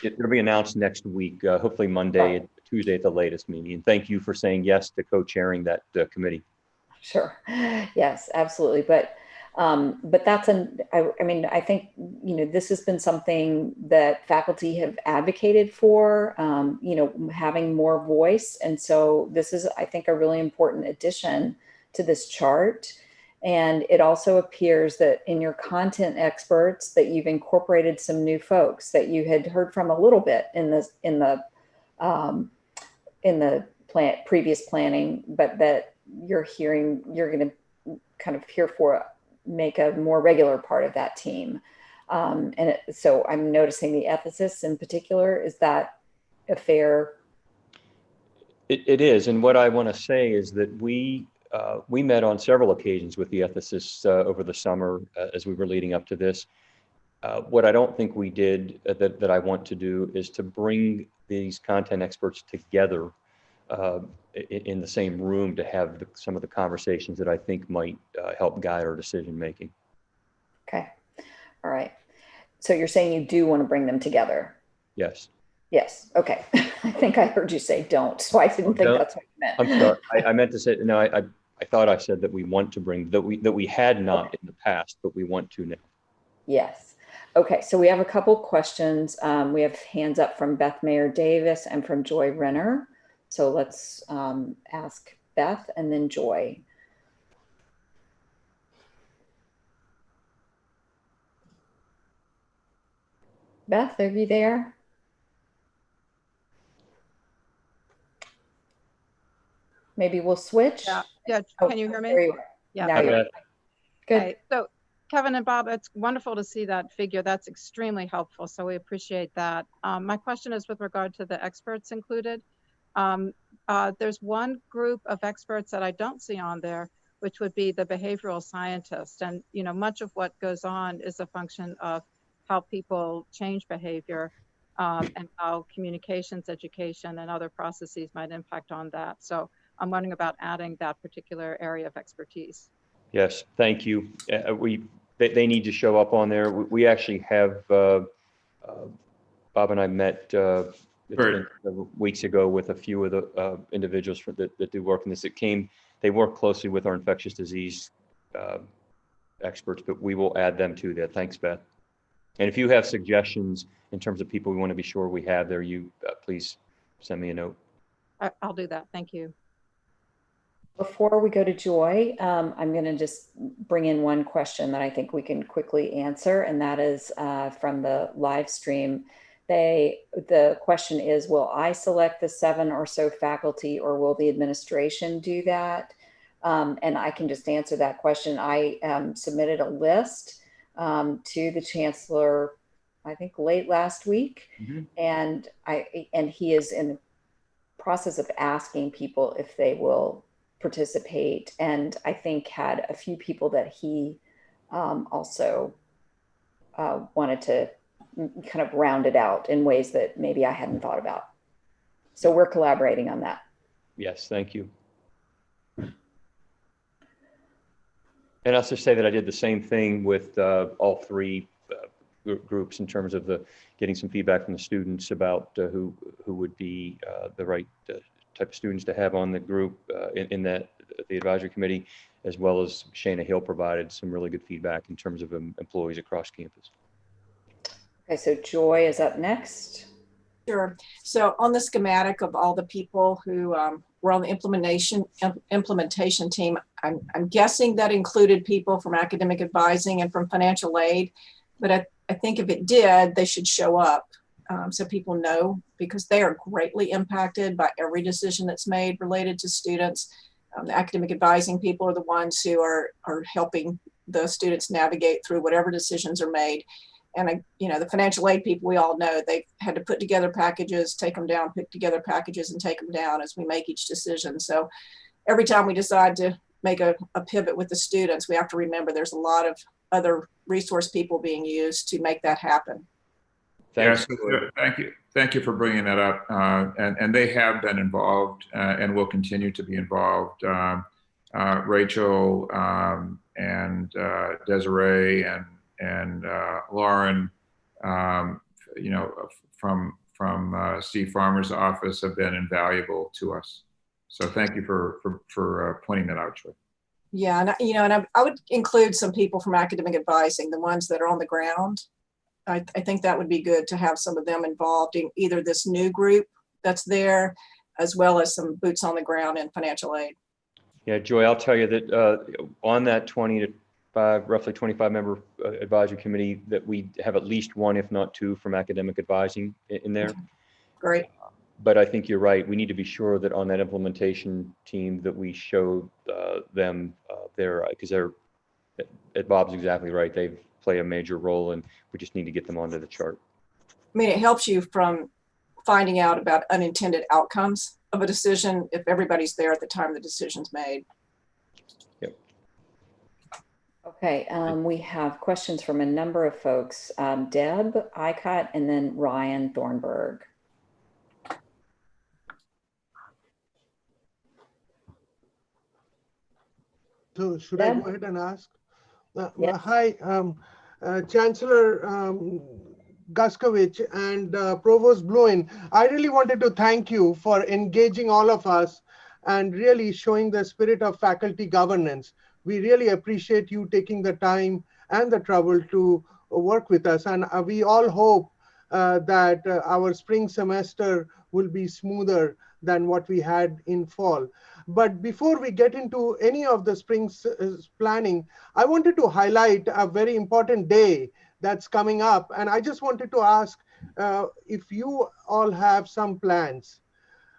It'll be announced next week, hopefully Monday, right. Tuesday at the latest meeting. And thank you for saying yes to co-chairing that committee. Sure. Yes, absolutely. But that's I mean, I think, you know, this has been something that faculty have advocated for, you know, having more voice. And so this is, I think, a really important addition to this chart. And it also appears that in your content experts that you've incorporated some new folks that you had heard from a little bit in the previous planning, but that you're going to kind of make a more regular part of that team. So I'm noticing the ethicists in particular. Is that a fair? It is. And what I want to say is that we met on several occasions with the ethicists over the summer as we were leading up to this. What I don't think we did that I want to do is to bring these content experts together in the same room to have some of the conversations that I think might help guide our decision making. Okay. All right. So you're saying you do want to bring them together? Yes. Yes. Okay. I think I heard you say don't, so I didn't think that's what you meant. I'm sorry. I meant to say, no, I thought I said that we want to bring, that we had not in the past, but we want to now. Yes. Okay. So we have a couple questions. We have hands up from Beth Mayer Davis and from Joy Renner. So let's ask Beth and then Joy. Beth, are you there? Maybe we'll switch. Yeah. Oh, can you hear me? there you are. Yeah. Now you're good. Okay. So Kevin and Bob, it's wonderful to see that figure. That's extremely helpful. So we appreciate that. My question is with regard to the experts included. There's one group of experts that I don't see on there, which would be the behavioral scientists. And, you know, much of what goes on is a function of how people change behavior and how communications, education, and other processes might impact on that. So I'm wondering about adding that particular area of expertise. Yes, thank you. They need to show up on there. We actually have, Bob and I met weeks ago with a few of the individuals that do work in this. They work closely with our infectious disease experts, but we will add them to that. Thanks, Beth. And if you have suggestions in terms of people we want to be sure we have there, please send me a note. I'll do that. Thank you. Before we go to Joy, I'm going to just bring in one question that I think we can quickly answer, and that is from the live stream. The question is, will I select the 7 or so faculty, or will the administration do that? And I can just answer that question. I submitted a list to the chancellor, I think late last week, and he is in the process of asking people if they will participate, and I think had a few people that he also wanted to kind of round it out in ways that maybe I hadn't thought about. So we're collaborating on that. Yes, thank you. And I'll just say that I did the same thing with all three groups in terms of getting some feedback from the students about who would be the right type of students to have on the group in the advisory committee, as well as Shana Hill provided some really good feedback in terms of employees across campus. Okay, so Joy is up next. Sure. So on the schematic of all the people who were on the implementation team, I'm guessing that included people from academic advising and from financial aid, but I think if it did, they should show up so people know, because they are greatly impacted by every decision that's made related to students. The academic advising people are the ones who are helping the students navigate through whatever decisions are made. And the financial aid people, we all know they've had to put together packages, take them down, pick together packages and take them down as we make each decision. So every time we decide to make a pivot with the students, we have to remember there's a lot of other resource people being used to make that happen. Yes, thank you for bringing that up. And they have been involved and will continue to be involved. Rachel and Desiree and Lauren, from Steve Farmer's office have been invaluable to us. So thank you for pointing that out, Troy. Yeah, and I would include some people from academic advising, the ones that are on the ground. I think that would be good to have some of them involved in either this new group that's there, as well as some boots on the ground in financial aid. Yeah, Joy, I'll tell you that on that roughly 25 member advisory committee, that we have at least one, if not two, from academic advising in there. Great. But I think you're right. We need to be sure that on that implementation team that we show them because Bob's exactly right. They play a major role, and we just need to get them onto the chart. I mean, it helps you from finding out about unintended outcomes of a decision if everybody's there at the time the decision's made. Yep. Okay, we have questions from a number of folks. Deb Icott and then Ryan Thornburg. So should I go ahead and ask? Yes. Hi, Chancellor Guskowicz and Provost Bluin. I really wanted to thank you for engaging all of us and really showing the spirit of faculty governance. We really appreciate you taking the time and the trouble to work with us. And we all hope that our spring semester will be smoother than what we had in fall. But before we get into any of the spring planning, I wanted to highlight a very important day that's coming up. And I just wanted to ask if you all have some plans.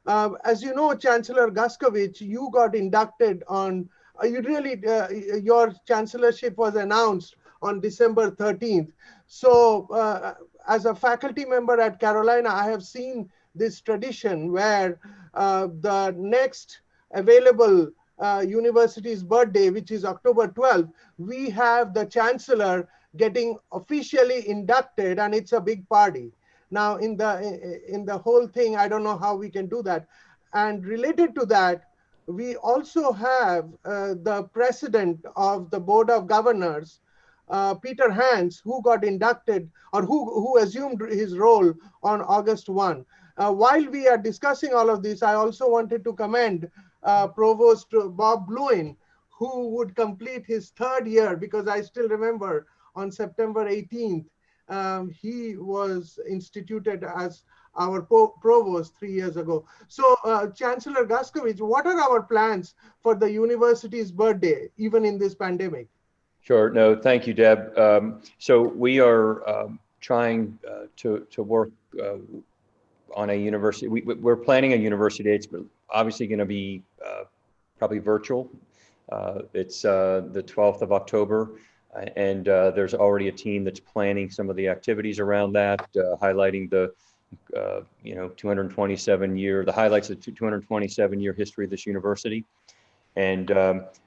As you know, Chancellor Guskowicz, you got inducted on, your chancellorship was announced on December 13th. So as a faculty member at Carolina, I have seen this tradition where the next available university's birthday, which is October 12th, we have the chancellor getting officially inducted, and it's a big party. Now, in the whole thing, I don't know how we can do that. And related to that, we also have the president of the Board of Governors, Peter Hans, who got inducted or who assumed his role on August 1. While we are discussing all of this, I also wanted to commend Provost Bob Bluin, who would complete his third year, because I still remember on September 18th, he was instituted as our provost 3 years ago. So Chancellor Guskowicz, what are our plans for the university's birthday, even in this pandemic? Sure. No, thank you, Deb. So we are trying to work on a university. We're planning a university day. It's obviously going to be probably virtual. It's the 12th of October. And there's already a team that's planning some of the activities around that, highlighting the 227-year, the highlights of the 227-year history of this university. And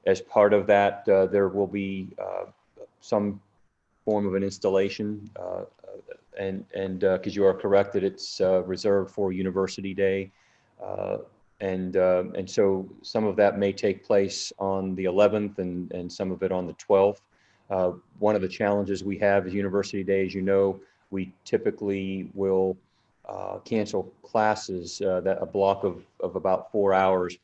as part of that, there will be some form of an installation. And because you are correct that it's reserved for University Day. And so some of that may take place on the 11th and some of it on the 12th. One of the challenges we have is University Day. As you know, we typically will cancel classes, that a block of about 4 hours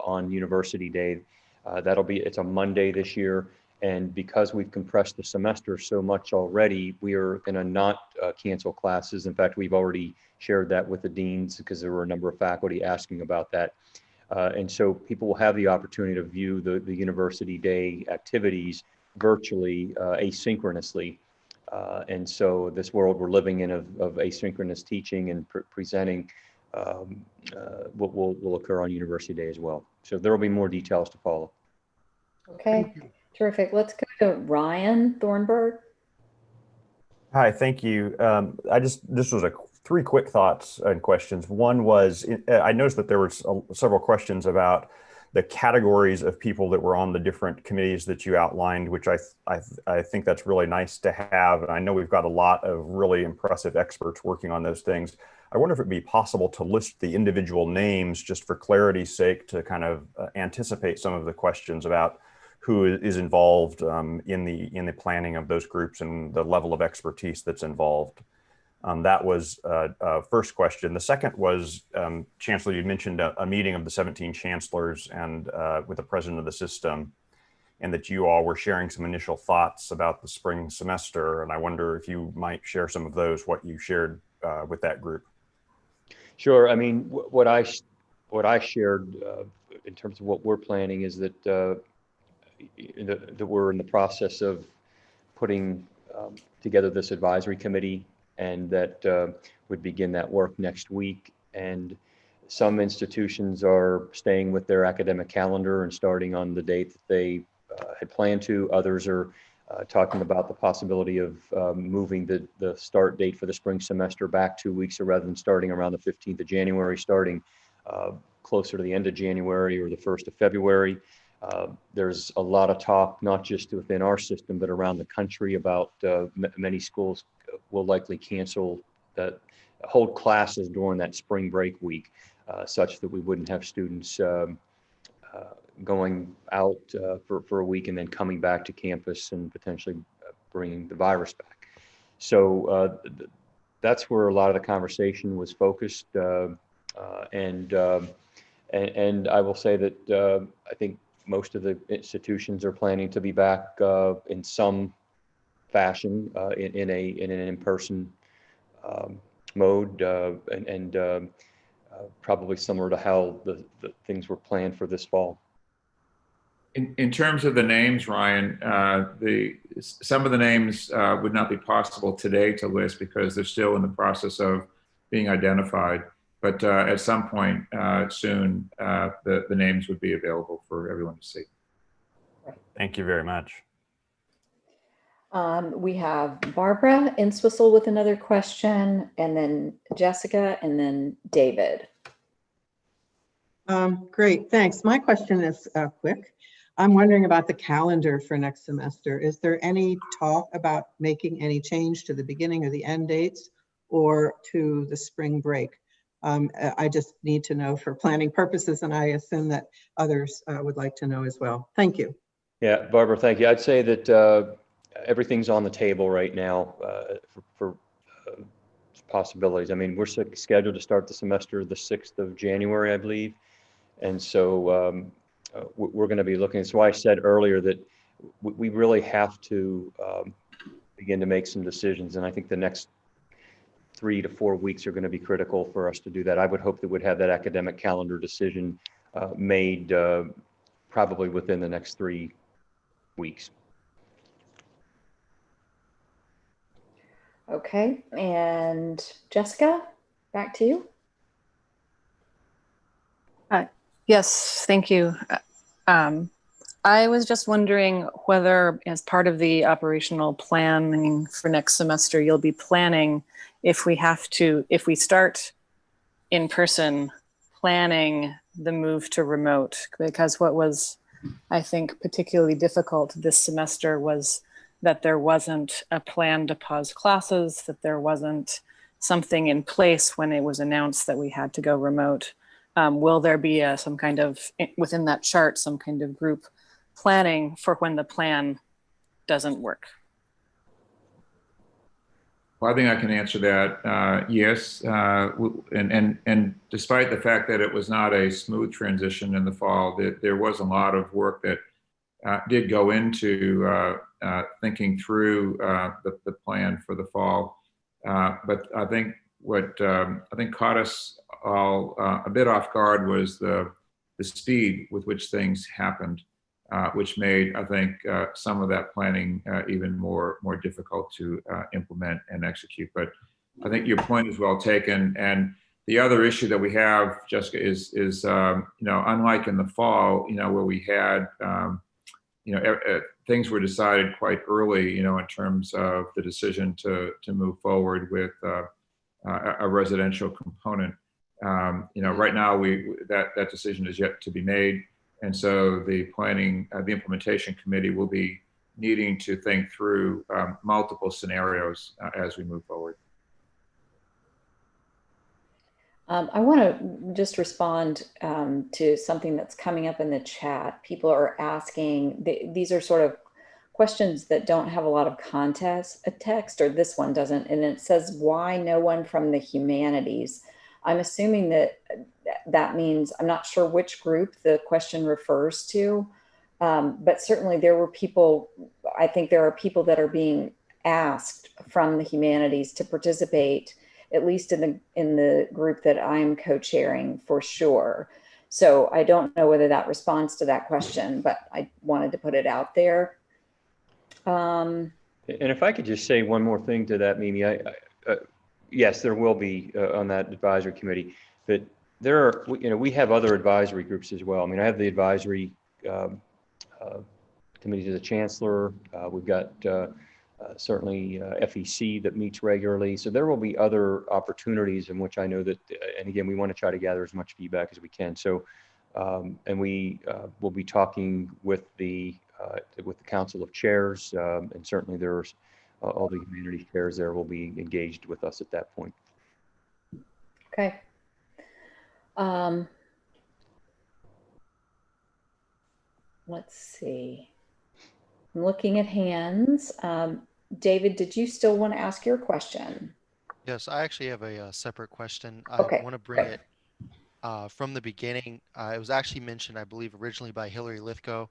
on University Day. It's a Monday this year. And because we've compressed the semester so much already, we are going to not cancel classes. In fact, we've already shared that with the deans because there were a number of faculty asking about that. And so people will have the opportunity to view the University Day activities virtually, asynchronously. And so this world we're living in of asynchronous teaching and presenting will occur on University Day as well. So there will be more details to follow. Okay, terrific. Let's go to Ryan Thornburg. Hi, thank you. This was three quick thoughts and questions. One was, I noticed that there were several questions about the categories of people that were on the different committees that you outlined, which I think that's really nice to have. And I know we've got a lot of really impressive experts working on those things. I wonder if it'd be possible to list the individual names just for clarity's sake to kind of anticipate some of the questions about who is involved in the planning of those groups and the level of expertise that's involved. That was first question. The second was, Chancellor, you mentioned a meeting of the 17 chancellors and with the president of the system, and that you all were sharing some initial thoughts about the spring semester. And I wonder if you might share some of those, what you shared with that group. Sure. I mean, what I shared in terms of what we're planning is that that we're in the process of putting together this advisory committee, and that would begin that work next week. And some institutions are staying with their academic calendar and starting on the date that they had planned to. Others are talking about the possibility of moving the start date for the spring semester back 2 weeks, or rather than starting around the 15th of January, starting closer to the end of January or the 1st of February. There's a lot of talk, not just within our system, but around the country about many schools will likely cancel hold classes during that spring break week, such that we wouldn't have students going out for a week and then coming back to campus and potentially bringing the virus back. So that's where a lot of the conversation was focused. And I will say that I think most of the institutions are planning to be back in some fashion in an in-person mode, and probably similar to how the things were planned for this fall. In terms of the names, Ryan, some of the names would not be possible today to list because they're still in the process of being identified. But at some point soon, the names would be available for everyone to see. Thank you very much. We have Barbara Inswissel with another question, and then Jessica, and then David. Great, thanks. My question is quick. I'm wondering about the calendar for next semester. Is there any talk about making any change to the beginning or the end dates or to the spring break? I just need to know for planning purposes, and I assume that others would like to know as well. Thank you. Yeah, Barbara, thank you. I'd say that everything's on the table right now for possibilities. I mean, we're scheduled to start the semester the 6th of January, I believe. And so we're going to be looking. That's why I said earlier that we really have to begin to make some decisions. And I think the next 3 to 4 weeks are going to be critical for us to do that. I would hope that we'd have that academic calendar decision made probably within the next 3 weeks. Okay, and Jessica, back to you. Yes, thank you. I was just wondering whether, as part of the operational planning for next semester, you'll be planning if we start in person, planning the move to remote, because what was, I think, particularly difficult this semester was that there wasn't a plan to pause classes, that there wasn't something in place when it was announced that we had to go remote. Will there be some kind of, within that chart, some kind of group planning for when the plan doesn't work? Well, I think I can answer that. Yes, and despite the fact that it was not a smooth transition in the fall, there was a lot of work that did go into thinking through the plan for the fall. But I think what I think caught us all a bit off guard was the speed with which things happened, which made, I think, some of that planning even more difficult to implement and execute. But I think your point is well taken. And the other issue that we have, Jessica, is unlike in the fall, where we had things were decided quite early, in terms of the decision to move forward with a residential component. Right now that decision is yet to be made. And so the planning, the implementation committee will be needing to think through multiple scenarios as we move forward. I want to just respond to something that's coming up in the chat. People are asking, these are sort of questions that don't have a lot of text, or this one doesn't. And it says, why no one from the humanities? I'm assuming that means, I'm not sure which group the question refers to, but certainly there were people, I think there are people that are being asked from the humanities to participate, at least in the group that I'm co-chairing, for sure. So I don't know whether that responds to that question, but I wanted to put it out there. And if I could just say one more thing to that, Mimi, yes, there will be on that advisory committee, but there are, we have other advisory groups as well. I mean, I have the advisory committee to the chancellor. We've got certainly FEC that meets regularly. So there will be other opportunities in which I know that, and again, we want to try to gather as much feedback as we can. So, and we will be talking with the Council of Chairs, and certainly there's all the community chairs there will be engaged with us at that point. Okay. Let's see. I'm looking at hands. David, did you still want to ask your question? Yes, I actually have a separate question. Okay, I want to bring it from the beginning. It was actually mentioned, I believe, originally by Hillary Lithgow,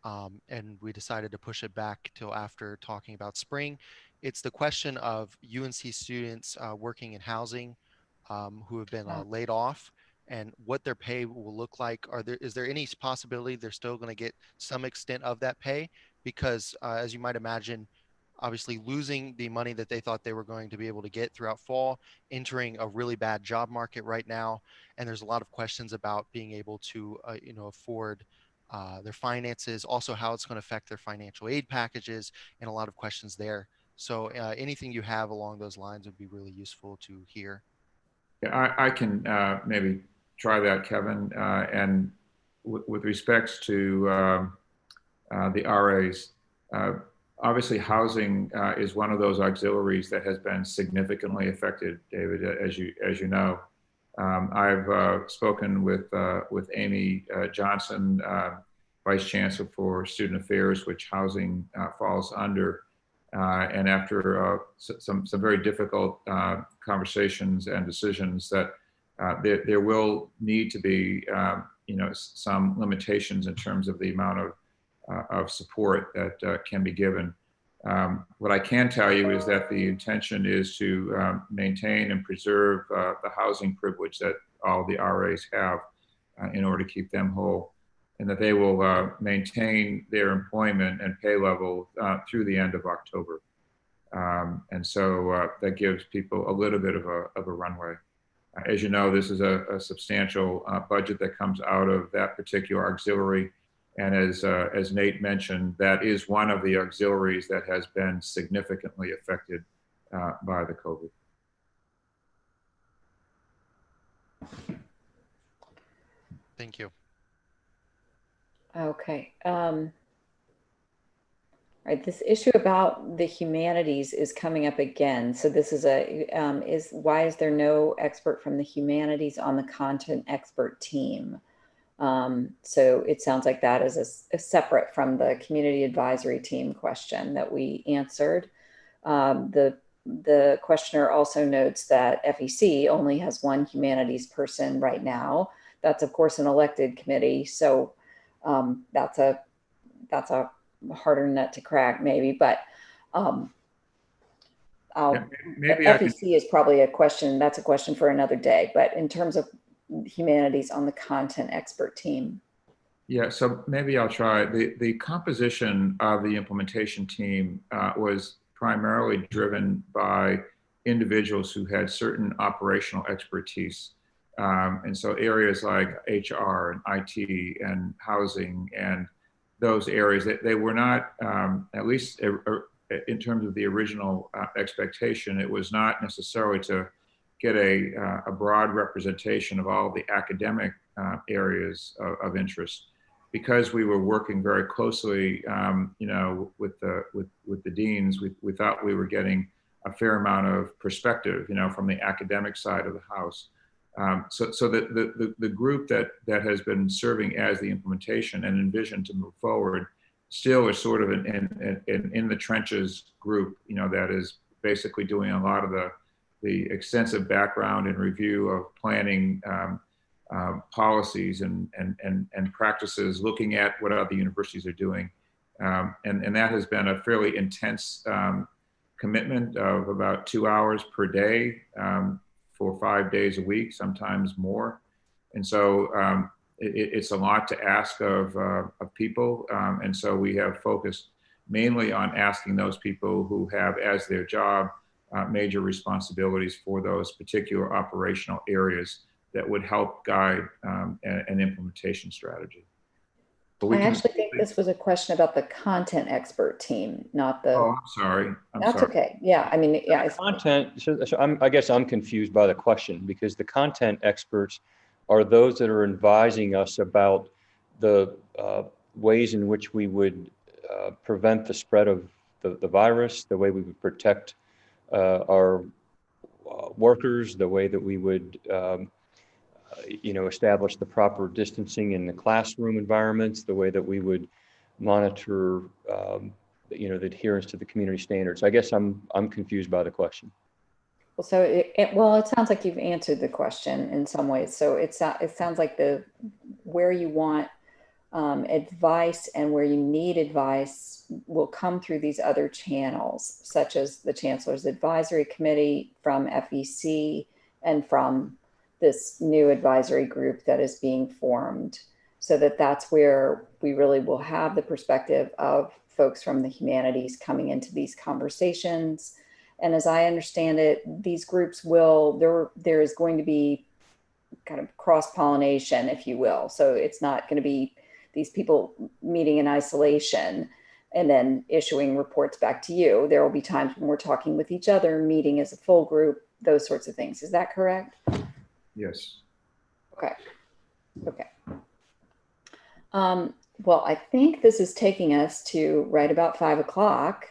and we decided to push it back till after talking about spring. It's the question of UNC students working in housing who have been laid off, and what their pay will look like. Is there any possibility they're still going to get some extent of that pay? Because as you might imagine, obviously losing the money that they thought they were going to be able to get throughout fall, entering a really bad job market right now, and there's a lot of questions about being able to afford their finances, also how it's going to affect their financial aid packages, and a lot of questions there. So anything you have along those lines would be really useful to hear. Yeah, I can maybe try that, Kevin. And with respects to the RAs, obviously housing is one of those auxiliaries that has been significantly affected, David, as you know. I've spoken with Amy Johnson, Vice Chancellor for Student Affairs, which housing falls under. And after some very difficult conversations and decisions, that there will need to be some limitations in terms of the amount of support that can be given. What I can tell you is that the intention is to maintain and preserve the housing privilege that all the RAs have in order to keep them whole, and that they will maintain their employment and pay level through the end of October. And so that gives people a little bit of a runway. As you know, this is a substantial budget that comes out of that particular auxiliary. And as Nate mentioned, that is one of the auxiliaries that has been significantly affected by the COVID. Thank you. Okay. All right, this issue about the humanities is coming up again. So this is why is there no expert from the humanities on the content expert team? So it sounds like that is a separate from the community advisory team question that we answered. The questioner also notes that FEC only has one humanities person right now. That's of course an elected committee. So that's a harder nut to crack maybe, but FEC is probably a question, that's a question for another day, but in terms of humanities on the content expert team. Yeah, so maybe I'll try. The composition of the implementation team was primarily driven by individuals who had certain operational expertise. And so areas like HR and IT and housing and those areas, they were not, at least in terms of the original expectation, it was not necessarily to get a broad representation of all the academic areas of interest. Because we were working very closely, with the deans, we thought we were getting a fair amount of perspective, from the academic side of the house. So the group that has been serving as the implementation and envisioned to move forward still is sort of in the trenches group, that is basically doing a lot of the extensive background and review of planning policies and practices, looking at what other universities are doing. And that has been a fairly intense commitment of about 2 hours per day for 5 days a week, sometimes more. And so it's a lot to ask of people. And so we have focused mainly on asking those people who have as their job major responsibilities for those particular operational areas that would help guide an implementation strategy. I actually think this was a question about the content expert team, not the. Oh, I'm sorry. That's okay. Yeah, I mean, yeah. It's content. So I guess I'm confused by the question, because the content experts are those that are advising us about the ways in which we would prevent the spread of the virus, the way we would protect our workers, the way that we would establish the proper distancing in the classroom environments, the way that we would monitor, the adherence to the community standards. I guess I'm confused by the question. Well, so it sounds like you've answered the question in some ways. So it sounds like where you want advice and where you need advice will come through these other channels, such as the Chancellor's Advisory Committee, from FEC, and from this new advisory group that is being formed, so that's where we really will have the perspective of folks from the humanities coming into these conversations. And as I understand it, these groups there is going to be kind of cross-pollination, if you will. So it's not going to be these people meeting in isolation and then issuing reports back to you. There will be times when we're talking with each other, meeting as a full group, those sorts of things. Is that correct? Yes. Okay. Well, I think this is taking us to right about 5 o'clock.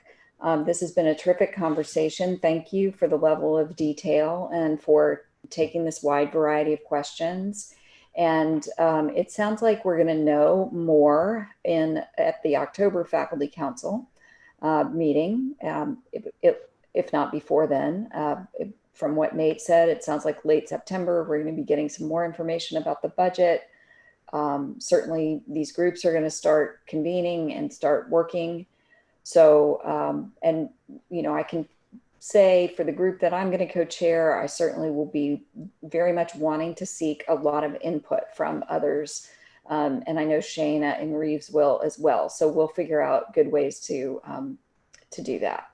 This has been a terrific conversation. Thank you for the level of detail and for taking this wide variety of questions. And it sounds like we're going to know more at the October Faculty Council meeting, if not before then. From what Nate said, it sounds like late September, we're going to be getting some more information about the budget. Certainly, these groups are going to start convening and start working. So, and, I can say for the group that I'm going to co-chair, I certainly will be very much wanting to seek a lot of input from others. And I know Shana and Reeves will as well. So we'll figure out good ways to do that.